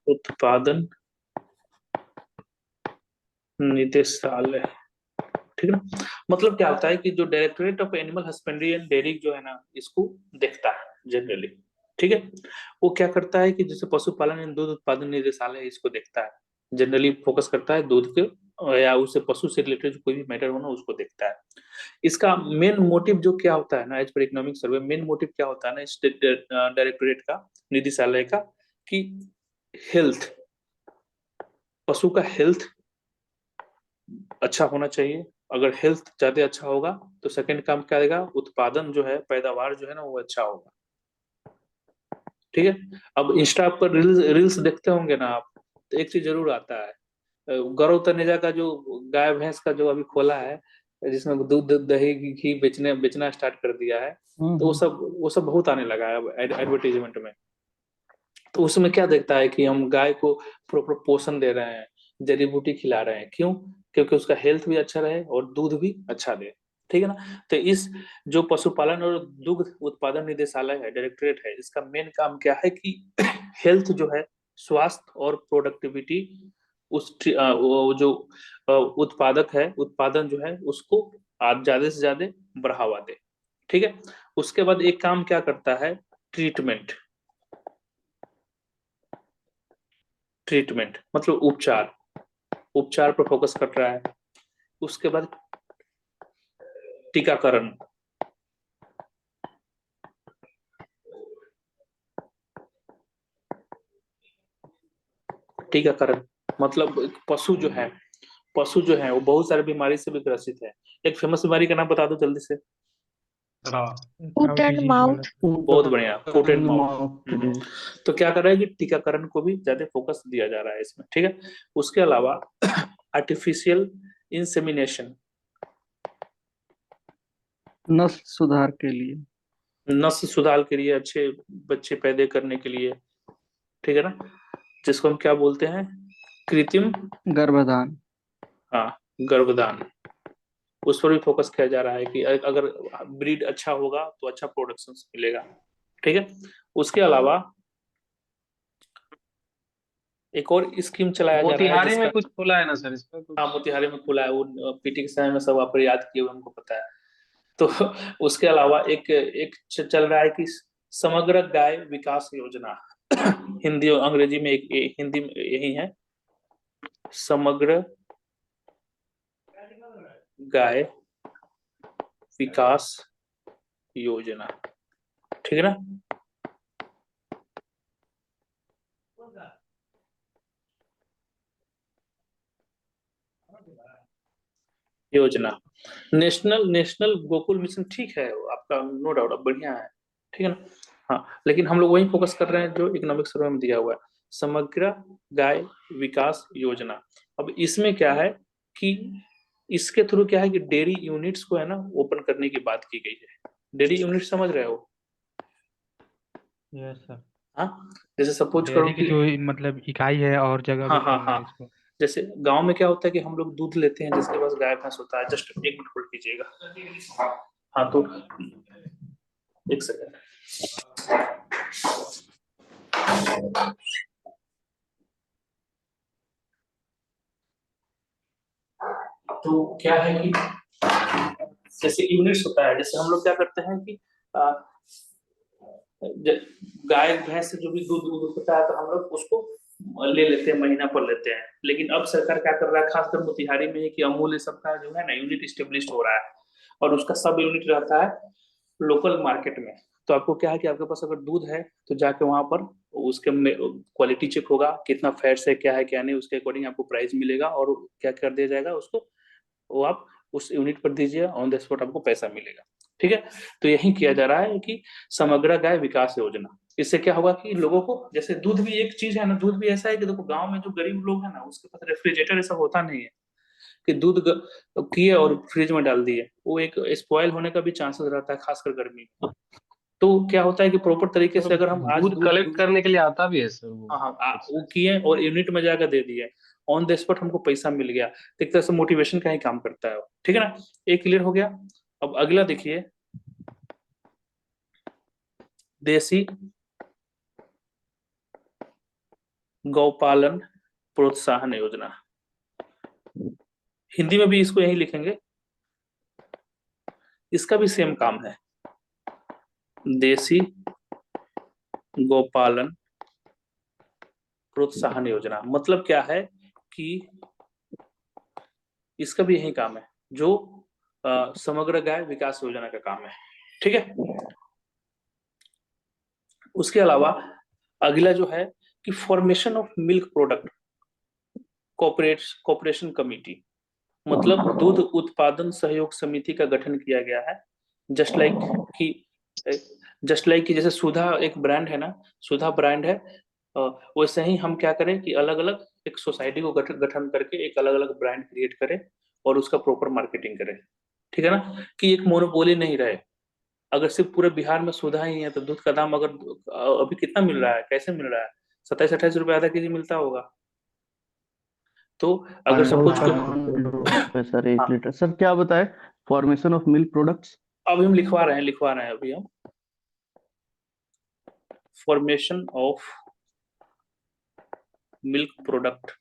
उत्पादन निदेशालय, ठीक है ना। मतलब क्या होता है कि जो directorate of animal husbandry and dairy जो है ना, इसको देखता है जनरली, ठीक है। वो क्या करता है कि जैसे पशुपालन एवं दूध उत्पादन निदेशालय इसको देखता है, जनरली फोकस करता है दूध के या उससे पशु से रिलेटेड कोई भी मैटर हो ना, उसको देखता है। इसका मेन मोटिव जो क्या होता है ना, as per economic survey, main motive क्या होता है ना इस डायरेक्टरेट का, निदेशालय का, कि हेल्थ, पशु का हेल्थ अच्छा होना चाहिए। अगर हेल्थ ज्यादा अच्छा होगा तो सेकंड काम क्या आएगा, उत्पादन जो है, पैदावार जो है ना, वो अच्छा होगा, ठीक है। अब इंस्टा पर रील्स रील्स देखते होंगे ना आप, तो एक चीज जरूर आता है, गौरव तनेजा का जो गाय भैंस का जो अभी खोला है, जिसमें दूध दही घी बेचना स्टार्ट कर दिया है, तो वो सब बहुत आने लगा है अब एडवर्टीजमेंट में। तो उसमें क्या देखता है कि हम गाय को प्रॉपर पोषण दे रहे हैं, जड़ी बूटी खिला रहे हैं, क्यों? क्योंकि उसका हेल्थ भी अच्छा रहे और दूध भी अच्छा दे, ठीक है ना। तो इस जो पशुपालन और दुग्ध उत्पादन निदेशालय है, डायरेक्टरेट है, इसका मेन काम क्या है कि हेल्थ जो है, स्वास्थ्य और प्रोडक्टिविटी, वो जो उत्पादक है, उत्पादन जो है, उसको आप ज्यादा से ज्यादा बढ़ावा दे, ठीक है। उसके बाद एक काम क्या करता है, ट्रीटमेंट। ट्रीटमेंट मतलब उपचार, उपचार पर फोकस कर रहा है। उसके बाद टीकाकरण, टीकाकरण मतलब पशु जो है वो बहुत सारी बीमारी से भी ग्रसित है। एक फेमस बीमारी का नाम बता दो जल्दी से। Foot and mouth. बहुत बढ़िया, foot and mouth. Mouth disease. तो क्या कर रहा है कि टीकाकरण को भी ज्यादा फोकस दिया जा रहा है इसमें, ठीक है। उसके अलावा आर्टिफिशियल इंसेमिनेशन, नस्ल सुधार के लिए। नस्ल सुधार के लिए, अच्छे बच्चे पैदा करने के लिए, ठीक है ना, जिसको हम क्या बोलते हैं, कृत्रिम गर्भधान। हाँ, गर्भधान। उस पर भी फोकस किया जा रहा है कि अगर ब्रीड अच्छा होगा तो अच्छा प्रोडक्शन मिलेगा, ठीक है। उसके अलावा एक और स्कीम चलाया जा रहा है मोतिहारी जिसका, में कुछ खुला है ना सर, इसमें हाँ, कुछ? मोतिहारी में खुला है, वो पीटी के समय में सब आप याद किए हुए, हमको पता है। तो उसके अलावा एक एक चल रहा है कि समग्र गाय विकास योजना। हिंदी और अंग्रेजी में हिंदी में यही है, समग्र गाय विकास योजना, ठीक है ना। योजना, नेशनल नेशनल गोकुल मिशन ठीक है, वो आपका नो डाउट बढ़िया है, ठीक है ना। हाँ, लेकिन हम लोग वही फोकस कर रहे हैं जो इकोनॉमिक सर्वे में दिया हुआ है, समग्र गाय विकास योजना। अब इसमें क्या है कि इसके थ्रू क्या है कि डेयरी यूनिट्स को है ना ओपन करने की बात की गई है। डेयरी यूनिट समझ रहे हो? Yes sir. हाँ, जैसे सपोज करो डेयरी की कि जो मतलब इकाई है और जगह हाँ भी हाँ खोलना है हाँ, इसको। जैसे गांव में क्या होता है कि हम लोग दूध लेते हैं जिसके पास गाय भैंस होता है, जस्ट 1 मिनट होल्ड कीजिएगा। हाँ तो 1 सेकंड। तो क्या है कि जैसे यूनिट्स होता है, जैसे हम लोग क्या करते हैं कि गाय भैंस से जो भी दूध दूध होता है तो हम लोग उसको ले लेते हैं, महीना पर लेते हैं। लेकिन अब सरकार क्या कर रहा है, खासकर मोतिहारी में है कि अमूल सबका जो है ना यूनिट स्टेब्लिश हो रहा है और उसका सब यूनिट रहता है लोकल मार्केट में। तो आपको क्या है कि आपके पास अगर दूध है तो जाके वहां पर उसके क्वालिटी चेक होगा, कितना फैट्स है, क्या है क्या नहीं, उसके अकॉर्डिंग आपको प्राइस मिलेगा और क्या कर दिया जाएगा उसको, वो आप उस यूनिट पर दीजिए, ऑन द स्पॉट आपको पैसा मिलेगा। ठीक है, तो यही किया जा रहा है कि समग्र गाय विकास योजना। इससे क्या होगा कि लोगों को, जैसे दूध भी एक चीज है ना, दूध भी ऐसा है कि देखो गांव में जो गरीब लोग हैं ना उसके पास रेफ्रिजरेटर ऐसा होता नहीं है कि दूध किए और फ्रिज में डाल दिए, वो एक स्पॉइल होने का भी चांसेस रहता है खासकर गर्मी में। तो क्या होता है कि प्रॉपर तरीके से अगर हम आज दूध कलेक्ट करने के लिए आता भी है सर वो। हाँ वो किए और यूनिट में जाकर दे दिए, ऑन द स्पॉट हमको पैसा मिल गया, तो एक तरह से मोटिवेशन का ही काम करता है वो। ठीक है ना, एक क्लियर हो गया। अब अगला देखिए, देसी गौपालन प्रोत्साहन योजना, हिंदी में भी इसको यही लिखेंगे, इसका भी सेम काम है, देसी गौपालन प्रोत्साहन योजना। मतलब क्या है कि इसका भी यही काम है जो समग्र गाय विकास योजना का काम है। ठीक है, उसके अलावा अगला जो है कि formation of milk product cooperation committee, मतलब दूध उत्पादन सहयोग समिति का गठन किया गया है। जस्ट लाइक कि जैसे सुधा एक ब्रांड है ना, सुधा ब्रांड है, वैसे ही हम क्या करें कि अलग अलग एक सोसाइटी को गठन करके एक अलग अलग ब्रांड क्रिएट करें और उसका प्रॉपर मार्केटिंग करें। ठीक है ना, कि एक मोनोपोली नहीं रहे। अगर सिर्फ पूरे बिहार में सुधा ही है तो दूध का दाम अगर अभी कितना मिल रहा है, कैसे मिल रहा है, 27-28 रुपए आधा केजी मिलता होगा। तो अगर सपोज सर 1 लीटर सर क्या बताए, फॉर्मेशन ऑफ मिल्क प्रोडक्ट्स। अभी हम लिखवा रहे हैं अभी हम formation of milk product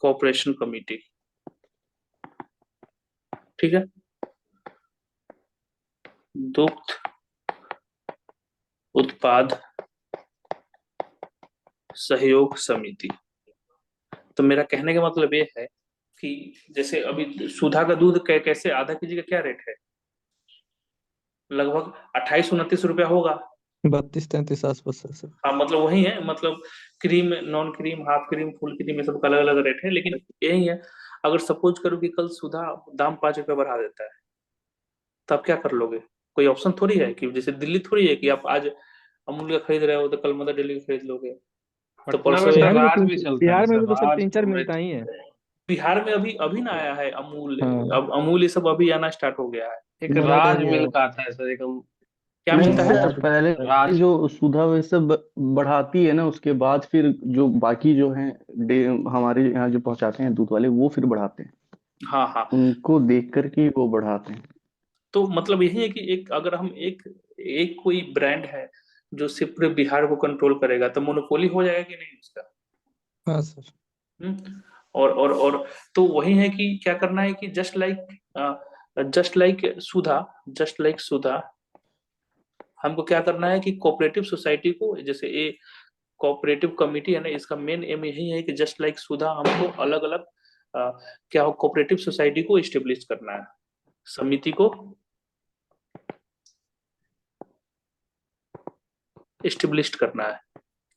cooperation committee. ठीक है, दुग्ध उत्पाद सहयोग समिति। तो मेरा कहने का मतलब ये है कि जैसे अभी सुधा का दूध कैसे आधा केजी का क्या रेट है, लगभग 28-29 रुपया होगा। 32-33 आसपास है सर। हाँ मतलब वही है, मतलब cream, non cream, half cream, full cream, ये सब का अलग अलग रेट है, लेकिन यही है। अगर सपोज करो कि कल सुधा दाम 5 रुपया बढ़ा देता है तो आप क्या कर लोगे? कोई ऑप्शन थोड़ी है कि जैसे दिल्ली थोड़ी है कि आप आज अमूल का खरीद रहे हो तो कल मदर डेयरी का खरीद लोगे। तो पटना में परसों सर बिहार में राज तो भी चलता है बिहार में सर, तो सर राज 3-4 अमृत। मिलता ही है। बिहार में अभी अभी ना आया है अमूल, हाँ। अब अमूल ये सब अभी आना स्टार्ट हो गया है। एक मदर राज डेयरी है। मिल्क आता है सर, एक क्या नहीं मिलता है? सर, पहले राज। जो सुधा वैसे बढ़ाती है ना, उसके बाद फिर जो बाकी जो है हमारे यहाँ जो पहुंचाते हैं दूध वाले, वो फिर बढ़ाते हैं, हाँ हाँ, उनको देख करके वो बढ़ाते हैं। तो मतलब यही है कि एक अगर हम एक एक कोई ब्रांड है जो सिर्फ पूरे बिहार को कंट्रोल करेगा तो मोनोपोली हो जाएगा कि नहीं उसका। हाँ सर। और तो वही है कि क्या करना है कि जस्ट लाइक सुधा हमको क्या करना है कि कोऑपरेटिव सोसाइटी को, जैसे ये कोऑपरेटिव कमिटी है ना, इसका मेन एम यही है कि जस्ट लाइक सुधा हमको अलग अलग क्या हो कोऑपरेटिव सोसाइटी को इस्टेब्लिश करना है, समिति को इस्टेब्लिश करना है।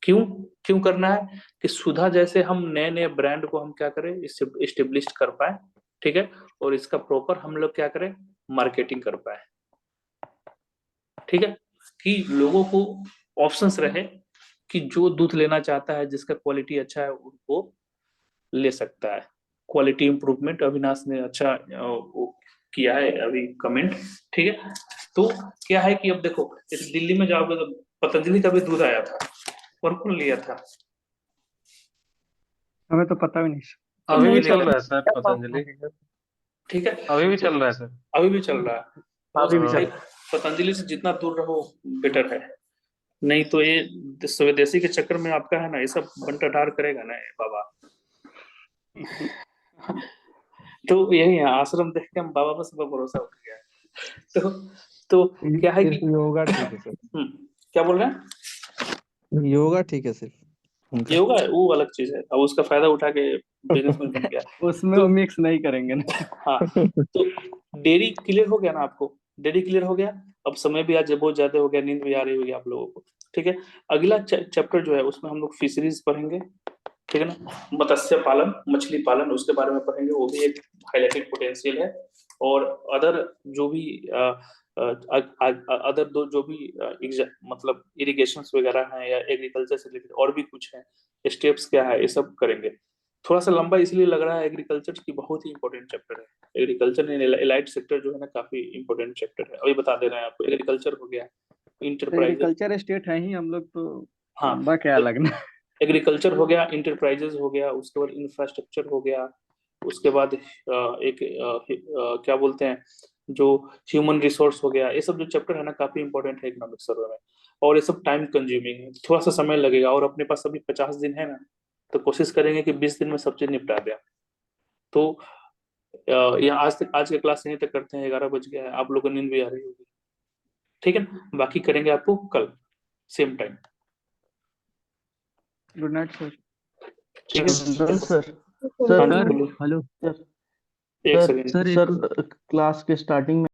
क्यों क्यों करना है कि सुधा जैसे हम नए नए ब्रांड को हम क्या करें, इससे इस्टेब्लिश कर पाए, ठीक है, और इसका प्रॉपर हम लोग क्या करें, मार्केटिंग कर पाए, ठीक है, कि लोगों को ऑप्शंस रहे कि जो दूध लेना चाहता है जिसका क्वालिटी अच्छा है वो ले सकता है। क्वालिटी इंप्रूवमेंट अविनाश ने अच्छा वो किया है अभी कमेंट, ठीक है। तो क्या है कि अब देखो जैसे दिल्ली में जाओगे तो पतंजलि का भी दूध आया था, और कौन लिया था? हमें तो पता भी नहीं। अभी भी नहीं चल लिया, रहा है सर पतंजलि, ठीक है, अभी भी चल रहा है सर। अभी भी चल रहा है। अभी भी भाई, चल पतंजलि से जितना दूर रहो बेटर है, नहीं तो ये स्वदेशी के चक्कर में आपका है ना ये सब बंटाढार करेगा ना ये बाबा। तो यही है, आश्रम देख के हम बाबा पर सब भरोसा उठ गया है। तो क्या है सिर्फ कि योगा ठीक है सर, क्या बोल रहे हैं? योगा ठीक है सिर्फ उनका। योगा है वो अलग चीज है, अब उसका फायदा उठा के बिजनेसमैन बन गया। उसमें वो मिक्स नहीं करेंगे ना। हाँ, तो डेयरी क्लियर हो गया ना आपको, डेयरी क्लियर हो गया। अब समय भी आज बहुत ज्यादा हो गया, नींद भी आ रही होगी आप लोगों को, ठीक है। अगला चैप्टर जो है उसमें हम लोग फिशरीज पढ़ेंगे, ठीक है ना, मत्स्य पालन, मछली पालन, उसके बारे में पढ़ेंगे, वो भी एक हाईलाइटेड पोटेंशियल है। और अदर जो भी अदर दो जो भी मतलब इरिगेशन वगैरह हैं या एग्रीकल्चर से रिलेटेड और भी कुछ है, स्टेप्स क्या है, ये सब करेंगे। थोड़ा सा लंबा इसलिए लग रहा है एग्रीकल्चर की, बहुत ही इंपॉर्टेंट चैप्टर है एग्रीकल्चर इन एलाइड सेक्टर जो है ना, काफी इंपॉर्टेंट चैप्टर है। अभी बता दे रहे हैं आपको, एग्रीकल्चर हो गया, इंटरप्राइज, एग्रीकल्चर स्टेट है ही हम लोग तो, हाँ, लंबा क्या लगना। एग्रीकल्चर हो गया, इंटरप्राइजेज हो गया, उसके बाद इंफ्रास्ट्रक्चर हो गया, उसके बाद क्या बोलते हैं जो ह्यूमन रिसोर्स हो गया। ये सब जो चैप्टर है ना काफी इंपॉर्टेंट है इकोनॉमिक सर्वे में, और ये सब टाइम कंज्यूमिंग है, थोड़ा सा समय लगेगा। और अपने पास अभी 50 दिन है ना, तो कोशिश करेंगे कि 20 दिन में सब चीज निपटा दें। तो यहाँ आज के क्लास यहीं तक करते हैं, 11 बज गया है, आप लोगों को नींद भी आ रही होगी, ठीक है। बाकी करेंगे आपको कल same time, good night sir. ठीक है सर सर, सर हाँ जी, बोलिए। हेलो सर एक सर सेकंड सर क्लास के स्टार्टिंग में